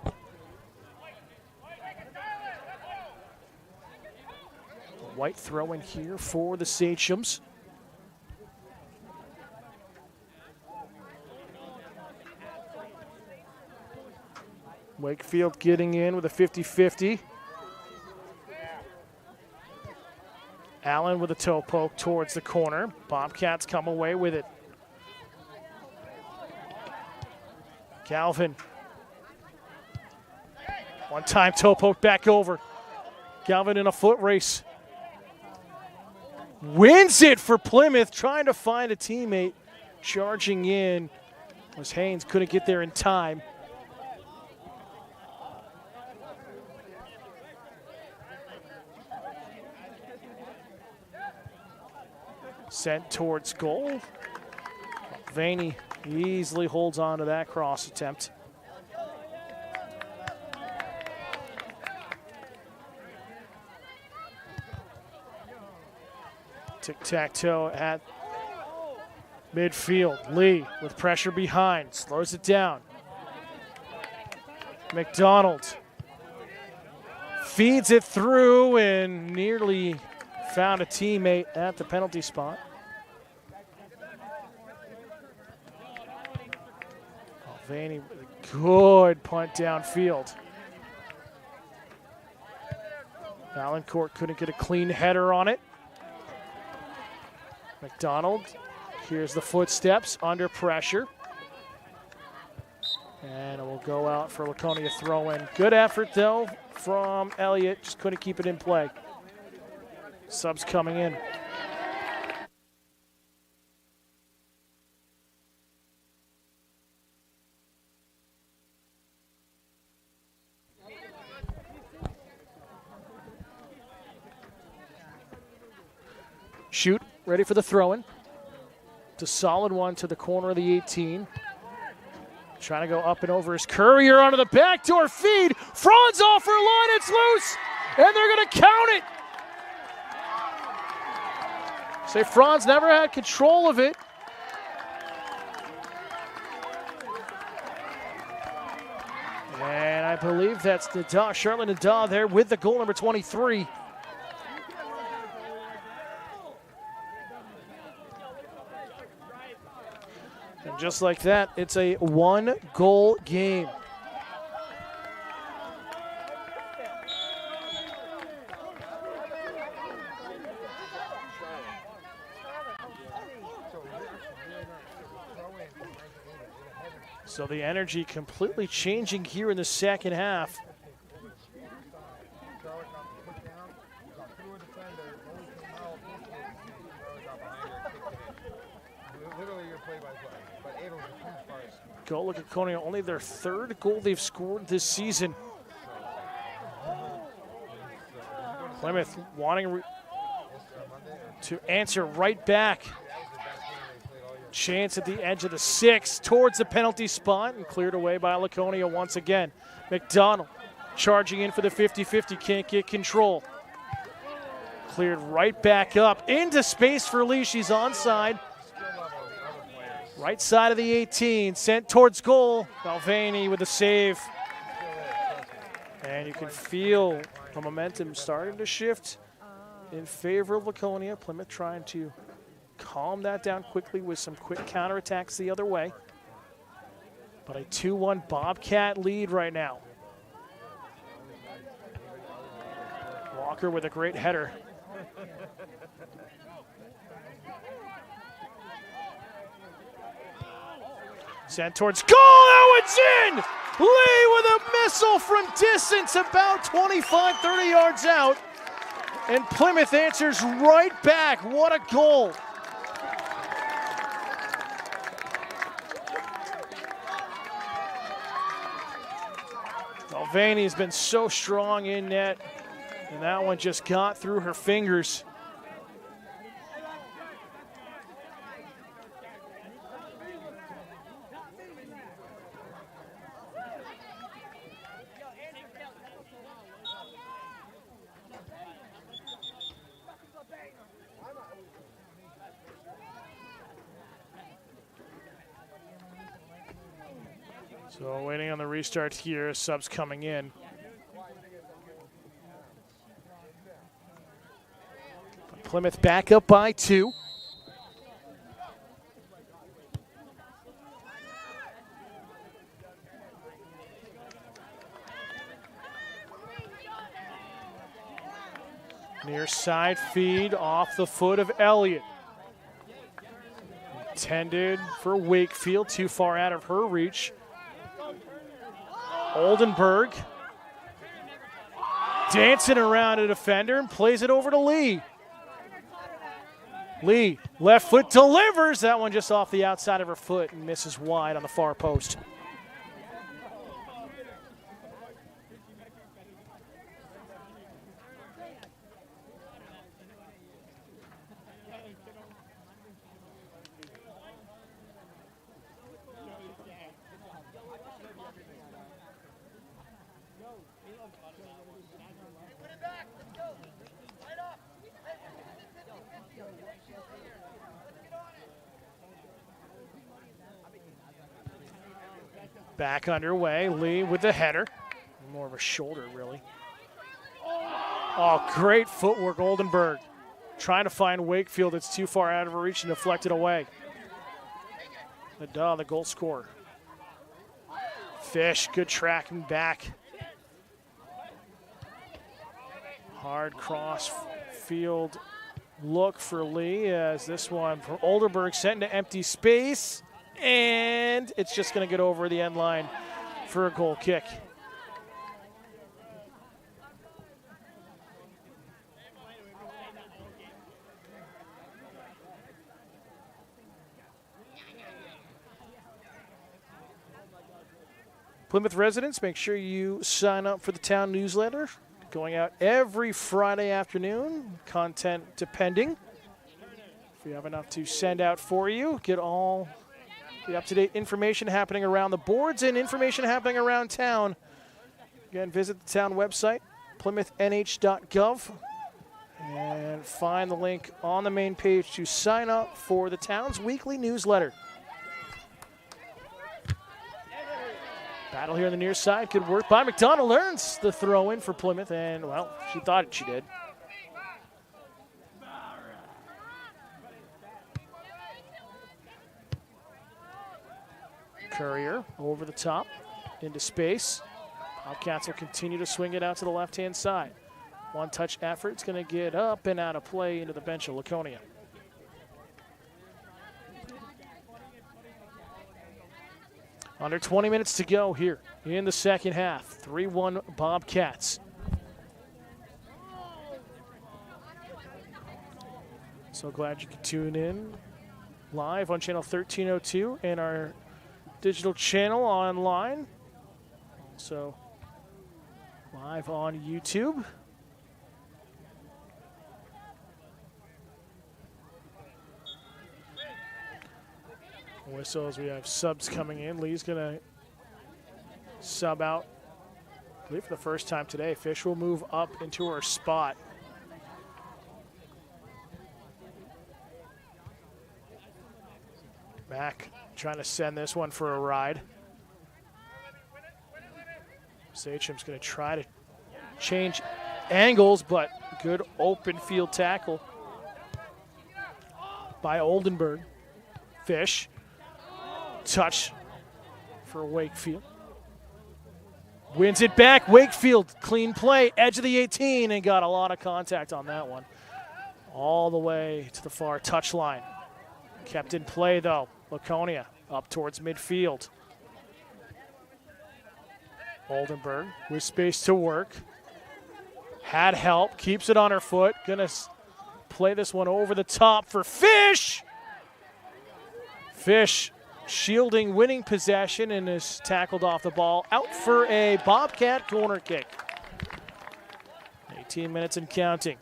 White throw in here for the Sachems. Wakefield getting in with a 50-50. Allen with a toe poke towards the corner. Bobcats come away with it. Galvin. One-time toe poke back over. Galvin in a foot race. Wins it for Plymouth, trying to find a teammate. Charging in was Haynes, couldn't get there in time. Sent towards goal. Vaney easily holds on to that cross attempt. Tic-tac-toe at midfield. Lee with pressure behind, slows it down. McDonald feeds it through and nearly found a teammate at the penalty spot. Vaney with a good punt downfield. Valancourt couldn't get a clean header on it. McDonald, here's the footsteps under pressure. And it will go out for Laconia throw-in. Good effort, though, from Elliott. Just couldn't keep it in play. Subs coming in. Shoot, ready for the throw-in. It's a solid one to the corner of the 18. Trying to go up and over his Courier onto the backdoor feed. Franz off her line, it's loose, and they're going to count it. Say Franz never had control of it. And I believe that's Charlotte Nada there with the goal, number 23. And just like that, it's a one-goal game. So the energy completely changing here in the second half. Goal at Laconia, only their third goal they've scored this season. Plymouth wanting to answer right back. Chance at the edge of the 6 towards the penalty spot and cleared away by Laconia once again. McDonald charging in for the 50-50, can't get control. Cleared right back up into space for Lee, she's onside. Right side of the 18, sent towards goal. Balvenie with the save. And you can feel the momentum starting to shift in favor of Laconia. Plymouth trying to calm that down quickly with some quick counterattacks the other way. But a 2-1 Bobcat lead right now. Walker with a great header. Sent towards goal, now it's in! Lee with a missile from distance, about 25, 30 yards out. And Plymouth answers right back. What a goal. Balvenie has been so strong in net, and that one just got through her fingers. So waiting on the restart here, subs coming in. Plymouth back up by 2. Near side feed off the foot of Elliott. Intended for Wakefield, too far out of her reach. Oldenburg dancing around a defender and plays it over to Lee. Lee, left foot delivers. That one just off the outside of her foot and misses wide on the far post. Back underway, Lee with the header. More of a shoulder, really. Oh, great footwork, Oldenburg. Trying to find Wakefield. It's too far out of her reach and deflected away. The goal scorer. Fish, good tracking back. Hard cross field look for Lee as this one from Oldenburg sent into empty space. And it's just going to get over the end line for a goal kick. Plymouth residents, make sure you sign up for the town newsletter. Going out every Friday afternoon, content depending. If we have enough to send out for you, get all the up-to-date information happening around the boards and information happening around town. Again, visit the town website, plymouthnh.gov, and find the link on the main page to sign up for the town's weekly newsletter. Battle here on the near side. Good work by McDonald. Earns the throw in for Plymouth, and, well, she thought she did. Courier over the top into space. Bobcats will continue to swing it out to the left-hand side. One-touch effort. It's going to get up and out of play into the bench of Laconia. Under 20 minutes to go here in the second half. 3-1 Bobcats. So glad you could tune in live on channel 1302 and our digital channel online. So live on YouTube. Whistles, we have subs coming in. Lee's going to sub out, I believe, for the first time today. Fish will move up into her spot. Mack trying to send this one for a ride. Sacham's going to try to change angles, but good open field tackle by Oldenburg. Fish. Touch for Wakefield. Wins it back. Wakefield, clean play, edge of the 18, and got a lot of contact on that one. All the way to the far touchline. Kept in play, though. Laconia up towards midfield. Oldenburg with space to work. Had help, keeps it on her foot. Gonna play this one over the top for Fish. Fish shielding winning possession and is tackled off the ball. Out for a Bobcat corner kick. 18 minutes and counting.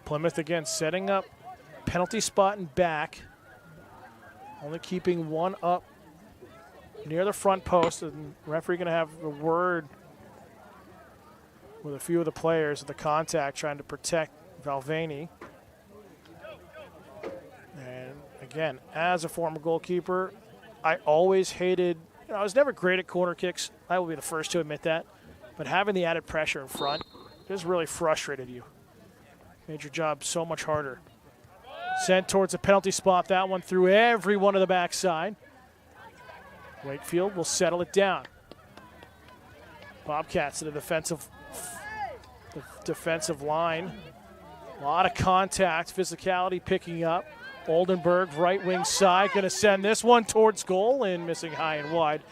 Plymouth again setting up penalty spot and back. Only keeping one up near the front post, and referee going to have a word with a few of the players of the contact trying to protect Valvani. And again, as a former goalkeeper, I always hated, I was never great at corner kicks. I will be the first to admit that. But having the added pressure in front just really frustrated you. Made your job so much harder. Sent towards a penalty spot. That one through every one of the backside. Wakefield will settle it down. Bobcats to the defensive line. A lot of contact, physicality picking up. Oldenburg, right wing side, going to send this one towards goal and missing high and wide.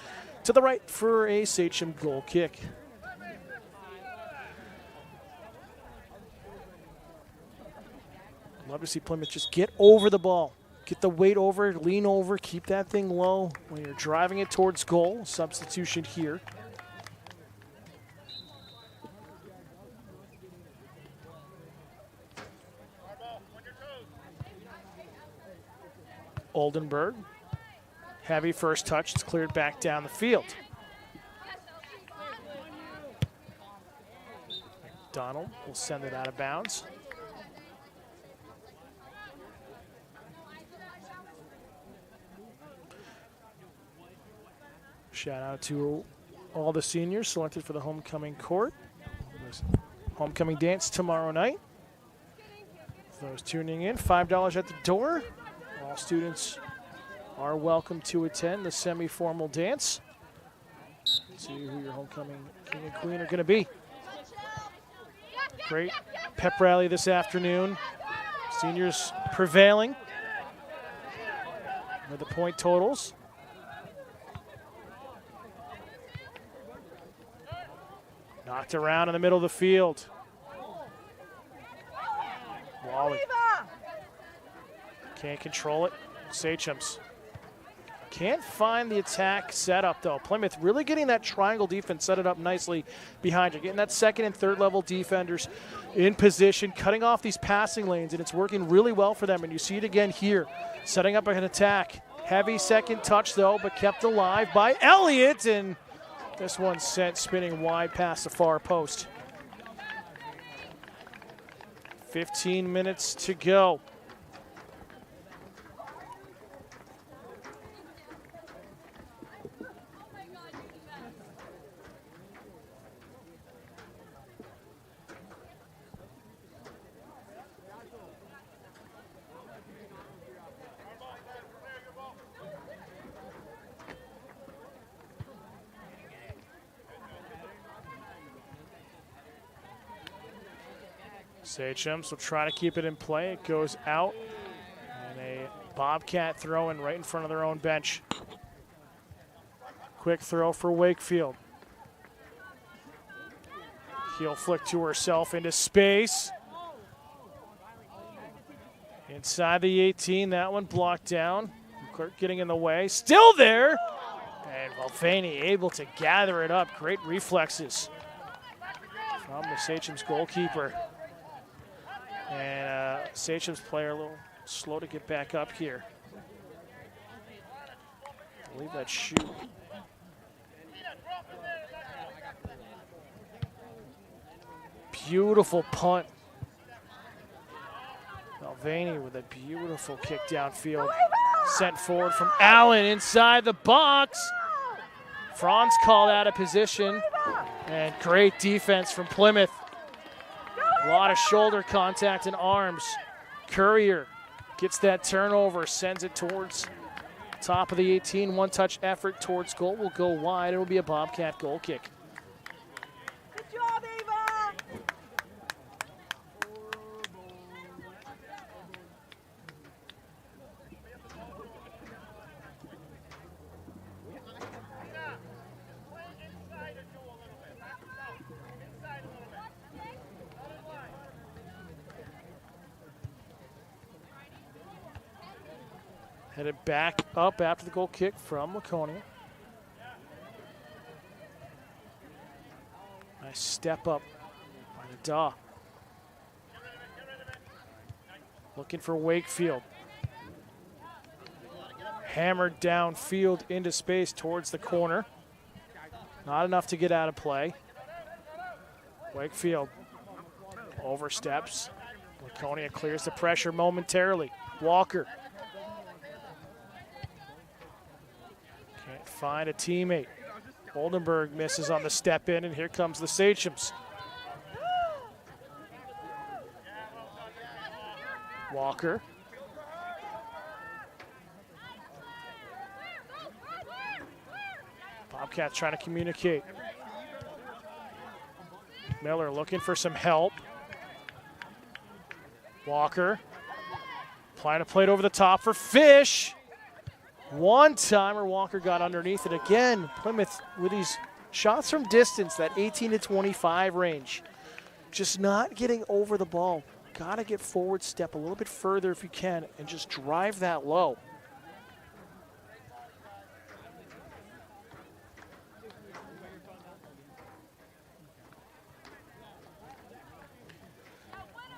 To the right for a Sachem goal kick. Love to see Plymouth just get over the ball. Get the weight over, lean over, keep that thing low when you're driving it towards goal. Substitution here. Oldenburg. Heavy first touch. It's cleared back down the field. McDonald will send it out of bounds. Shout out to all the seniors selected for the homecoming court. Homecoming dance tomorrow night. For those tuning in, $5 at the door. All students are welcome to attend the semi-formal dance. See who your homecoming king and queen are going to be. Great pep rally this afternoon. Seniors prevailing with the point totals. Knocked around in the middle of the field. Wally. Can't control it. Sachems. Can't find the attack setup, though. Plymouth really getting that triangle defense set it up nicely behind you. Getting that second and third level defenders in position, cutting off these passing lanes, and it's working really well for them. And you see it again here, setting up an attack. Heavy second touch, though, but kept alive by Elliott, and this one sent spinning wide past the far post. 15 minutes to go. Sachems will try to keep it in play. It goes out. And a Bobcat throw in right in front of their own bench. Quick throw for Wakefield. Heel flick to herself into space. Inside the 18, that one blocked down. Clark getting in the way. Still there. And Valvani able to gather it up. Great reflexes from the Sachem's goalkeeper. And Sachem's player a little slow to get back up here. I believe that shoot. Beautiful punt. Valvani with a beautiful kick downfield. Sent forward from Allen inside the box. Franz called out of position. And great defense from Plymouth. A lot of shoulder contact and arms. Courier gets that turnover, sends it towards top of the 18. One-touch effort towards goal will go wide. It will be a Bobcat goal kick. Good job, Eva! Headed back up after the goal kick from Laconia. Nice step up by the Daw. Looking for Wakefield. Hammered downfield into space towards the corner. Not enough to get out of play. Wakefield oversteps. Laconia clears the pressure momentarily. Walker. Can't find a teammate. Oldenburg misses on the step in, and here comes the Sachems. Walker. Bobcats trying to communicate. Miller looking for some help. Walker. Applying a plate over the top for Fish. One-timer, Walker got underneath it again. Plymouth with these shots from distance, that 18 to 25 range. Just not getting over the ball. Got to get forward step a little bit further if you can and just drive that low.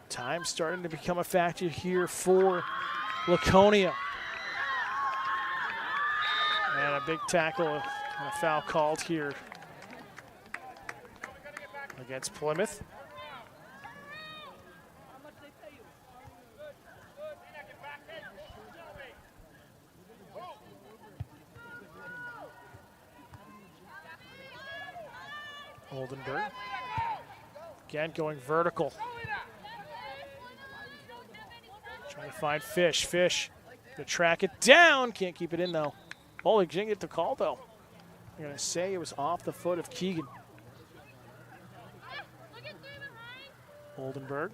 Time starting to become a factor here for Laconia. And a big tackle and a foul called here against Plymouth. Oldenburg. Again, going vertical. Trying to find Fish. Fish to track it down. Can't keep it in, though. Oh, he didn't get the call, though. I'm going to say it was off the foot of Keegan. Oldenburg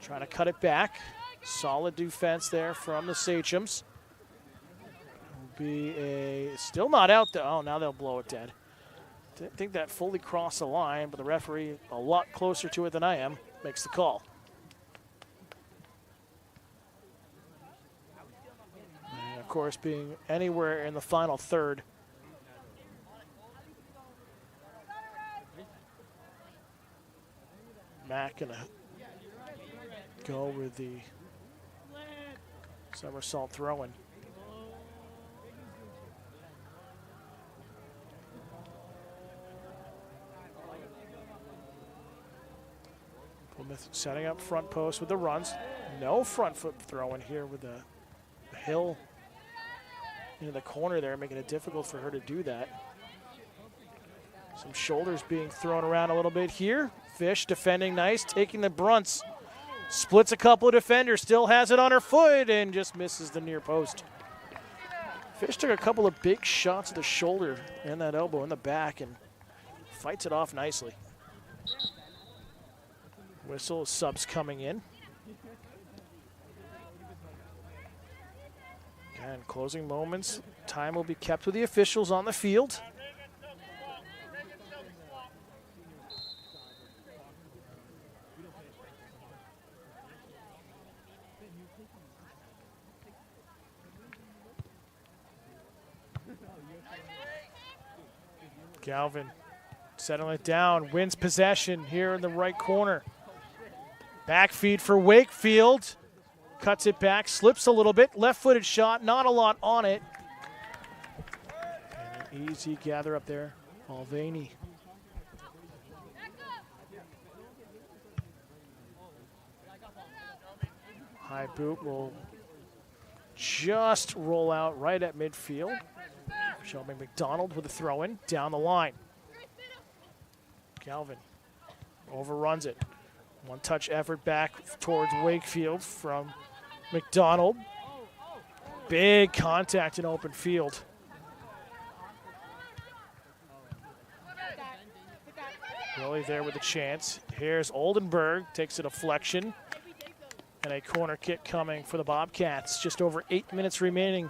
trying to cut it back. Solid defense there from the Sachems. Will be a still not out there. Oh, now they'll blow it dead. Didn't think that fully crossed the line, but the referee, a lot closer to it than I am, makes the call. And of course, being anywhere in the final third. Mack gonna go with the somersault throw-in. Plymouth setting up front post with the runs. No front foot throw-in here with the Hill in the corner there, making it difficult for her to do that. Some shoulders being thrown around a little bit here. Fish defending nice, taking the brunts. Splits a couple of defenders, still has it on her foot, and just misses the near post. Fish took a couple of big shots at the shoulder and that elbow in the back and fights it off nicely. Whistle, subs coming in. And closing moments. Time will be kept with the officials on the field. Galvin settling it down, wins possession here in the right corner. Back feed for Wakefield. Cuts it back, slips a little bit. Left-footed shot, not a lot on it. And an easy gather up there. Mulvaney. High boot will just roll out right at midfield. Shelby McDonald with a throw-in down the line. Galvin overruns it. One-touch effort back towards Wakefield from McDonald. Big contact in open field. Really there with a chance. Here's Oldenburg, takes a deflection. And a corner kick coming for the Bobcats. Just over 8 minutes remaining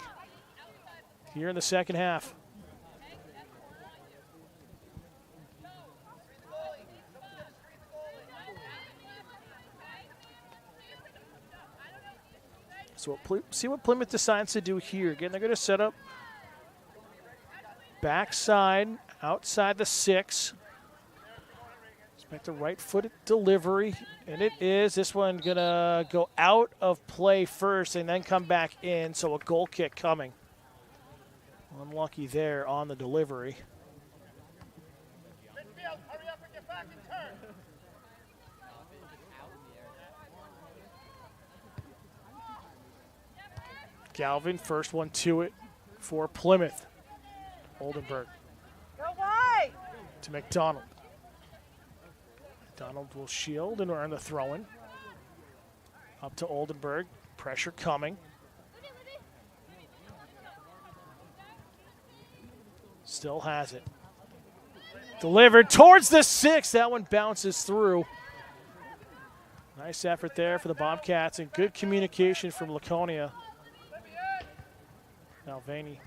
here in the second half. So see what Plymouth decides to do here. Again, they're going to set up backside, outside the 6. Expect a right-footed delivery, and it is. This one going to go out of play first and then come back in, so a goal kick coming. Unlucky there on the delivery. Galvin, first one to it for Plymouth. Oldenburg Go wide. to McDonald. McDonald will shield and earn the throw-in. Up to Oldenburg. Pressure coming. Still has it. Delivered towards the 6. That one bounces through. Nice effort there for the Bobcats and good communication from Laconia. Malvaney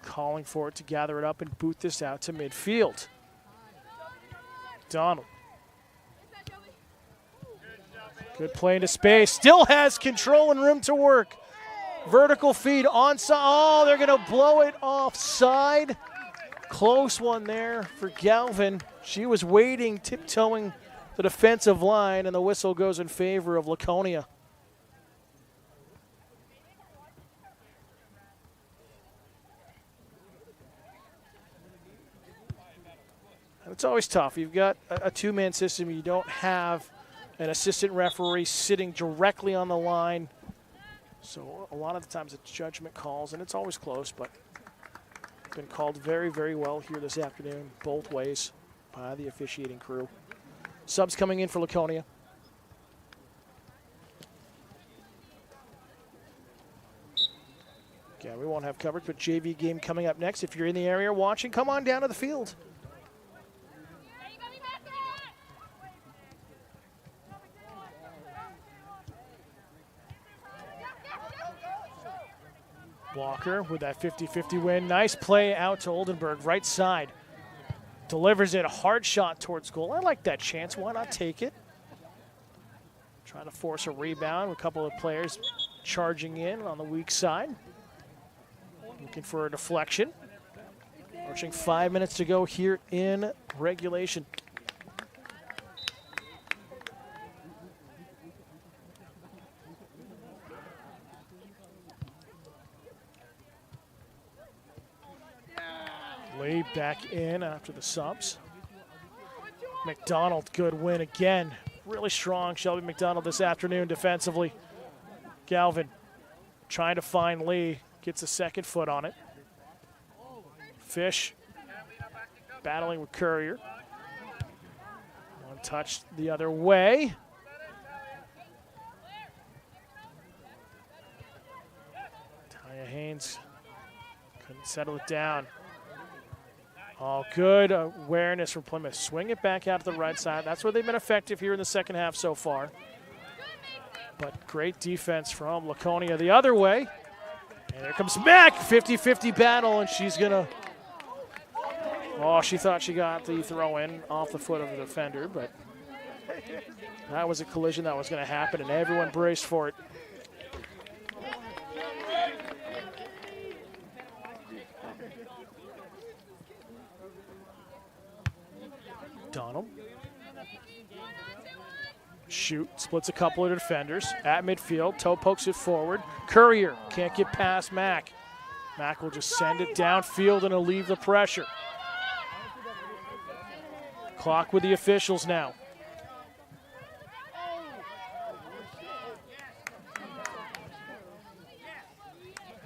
calling for it to gather it up and boot this out to midfield. Donald. Good play into space. Still has control and room to work. Vertical feed onside. Oh, they're going to blow it offside. Close one there for Galvin. She was waiting, tiptoeing the defensive line, and the whistle goes in favor of Laconia. It's always tough. You've got a two-man system. You don't have an assistant referee sitting directly on the line. So a lot of the times it's judgment calls, and it's always close, but been called very, very well here this afternoon, both ways, by the officiating crew. Subs coming in for Laconia. Yeah, we won't have coverage, but JV game coming up next. If you're in the area watching, come on down to the field. Walker with that 50-50 win. Nice play out to Oldenburg, right side. Delivers it, a hard shot towards goal. I like that chance. Why not take it? Trying to force a rebound. A couple of players charging in on the weak side. Looking for a deflection. Approaching 5 minutes to go here in regulation. Lee back in after the subs. McDonald, good win again. Really strong Shelby McDonald this afternoon defensively. Galvin trying to find Lee. Gets a second foot on it. Fish battling with Courier. One touch the other way. Taya Haynes couldn't settle it down. Oh, good awareness from Plymouth. Swing it back out to the right side. That's where they've been effective here in the second half so far. But great defense from Laconia the other way. And there comes Mack, 50-50 battle, and she's going to... Oh, she thought she got the throw-in off the foot of the defender, but that was a collision that was going to happen, and everyone braced for it. Donald. Shoot, splits a couple of defenders at midfield. Toe pokes it forward. Courier can't get past Mack. Mack will just send it downfield and alleviate the pressure. Clock with the officials now.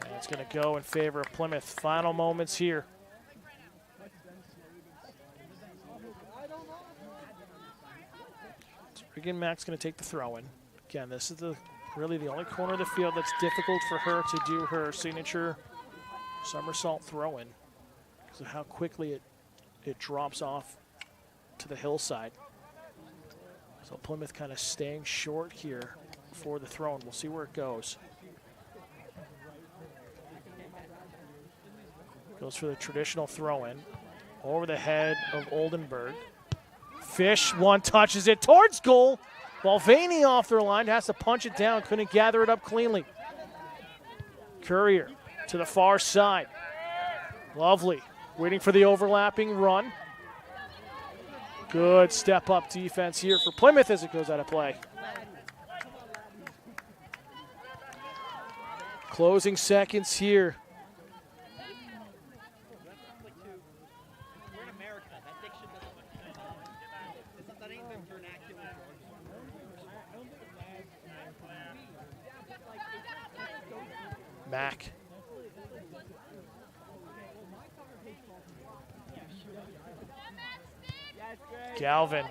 And it's going to go in favor of Plymouth. Final moments here. Again, Mack's going to take the throw-in. Again, this is really the only corner of the field that's difficult for her to do her signature somersault throw-in because of how quickly it drops off to the hillside. So Plymouth kind of staying short here for the throw-in. We'll see where it goes. Goes for the traditional throw-in over the head of Oldenburg. Fish, one touches it towards goal. Mulvaney off their line, has to punch it down, couldn't gather it up cleanly. Courier to the far side. Lovely, waiting for the overlapping run. Good step-up defense here for Plymouth as it goes out of play. Closing seconds here. Mack. Galvin.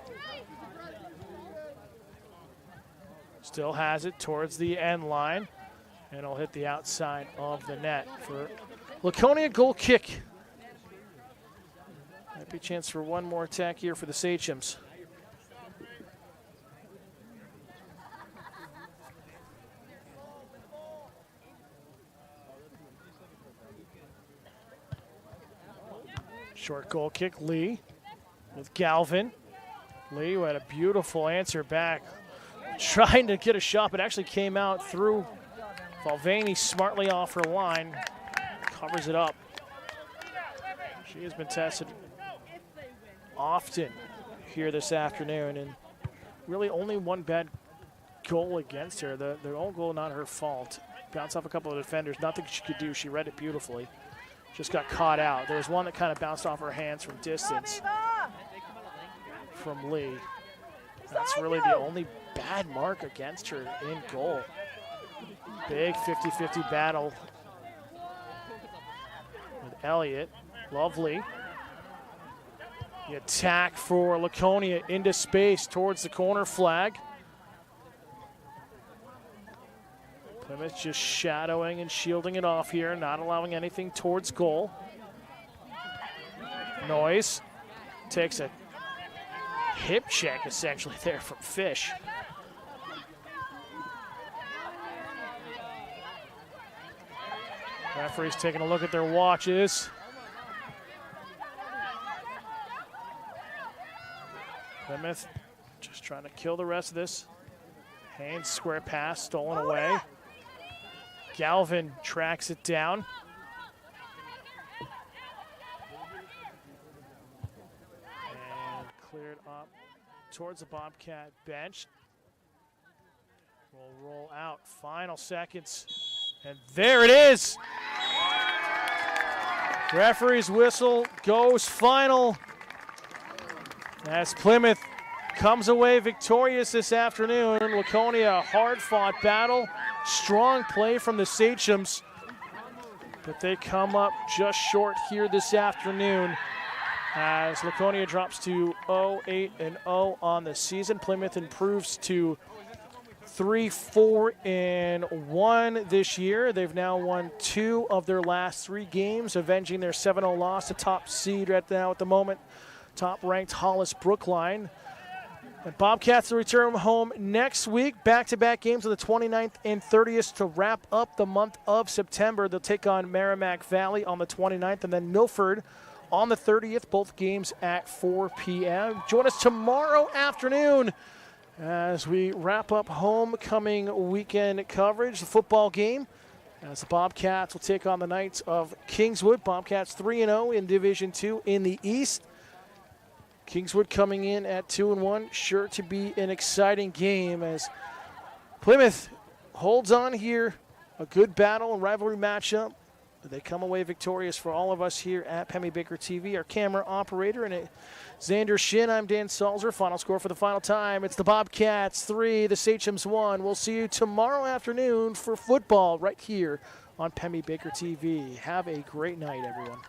Still has it towards the end line, and it'll hit the outside of the net for Laconia. Goal kick. Might be a chance for one more attack here for the Sachems. Short goal kick, Lee with Galvin. Lee who had a beautiful answer back, trying to get a shot, but actually came out through Valvani smartly off her line, covers it up. She has been tested often here this afternoon, and really only one bad goal against her. The own goal, not her fault. Bounced off a couple of defenders, nothing she could do. She read it beautifully. Just got caught out. There was one that kind of bounced off her hands from distance from Lee. That's really the only bad mark against her in goal. Big 50-50 battle with Elliott. Lovely. The attack for Laconia into space towards the corner flag. Plymouth just shadowing and shielding it off here, not allowing anything towards goal. Noyes takes a hip check essentially there from Fish. Referee's taking a look at their watches. Plymouth just trying to kill the rest of this. Haynes square pass stolen away. Galvin tracks it down. And cleared up towards the Bobcat bench. Will roll out. Final seconds. And there it is. Referee's whistle goes final as Plymouth comes away victorious this afternoon. Laconia, a hard-fought battle. Strong play from the Sachems, but they come up just short here this afternoon as Laconia drops to 0-8-0 on the season. Plymouth improves to 3-4-1 this year. They've now won 2 of their last 3 games, avenging their 7-0 loss to top seed right now at the moment, top-ranked Hollis Brookline. And Bobcats will return home next week. Back-to-back games on the 29th and 30th to wrap up the month of September. They'll take on Merrimack Valley on the 29th and then Milford on the 30th, both games at 4 p.m. Join us tomorrow afternoon as we wrap up homecoming weekend coverage, the football game, as the Bobcats will take on the Knights of Kingswood. Bobcats 3-0 in Division II in the East. Kingswood coming in at 2-1, sure to be an exciting game as Plymouth holds on here. A good battle and rivalry matchup. They come away victorious for all of us here at Pemmy Baker TV. Our camera operator and Xander Shin. I'm Dan Salzer. Final score for the final time. It's the Bobcats 3, the Sachems 1. We'll see you tomorrow afternoon for football right here on Pemmy Baker TV. Have a great night, everyone.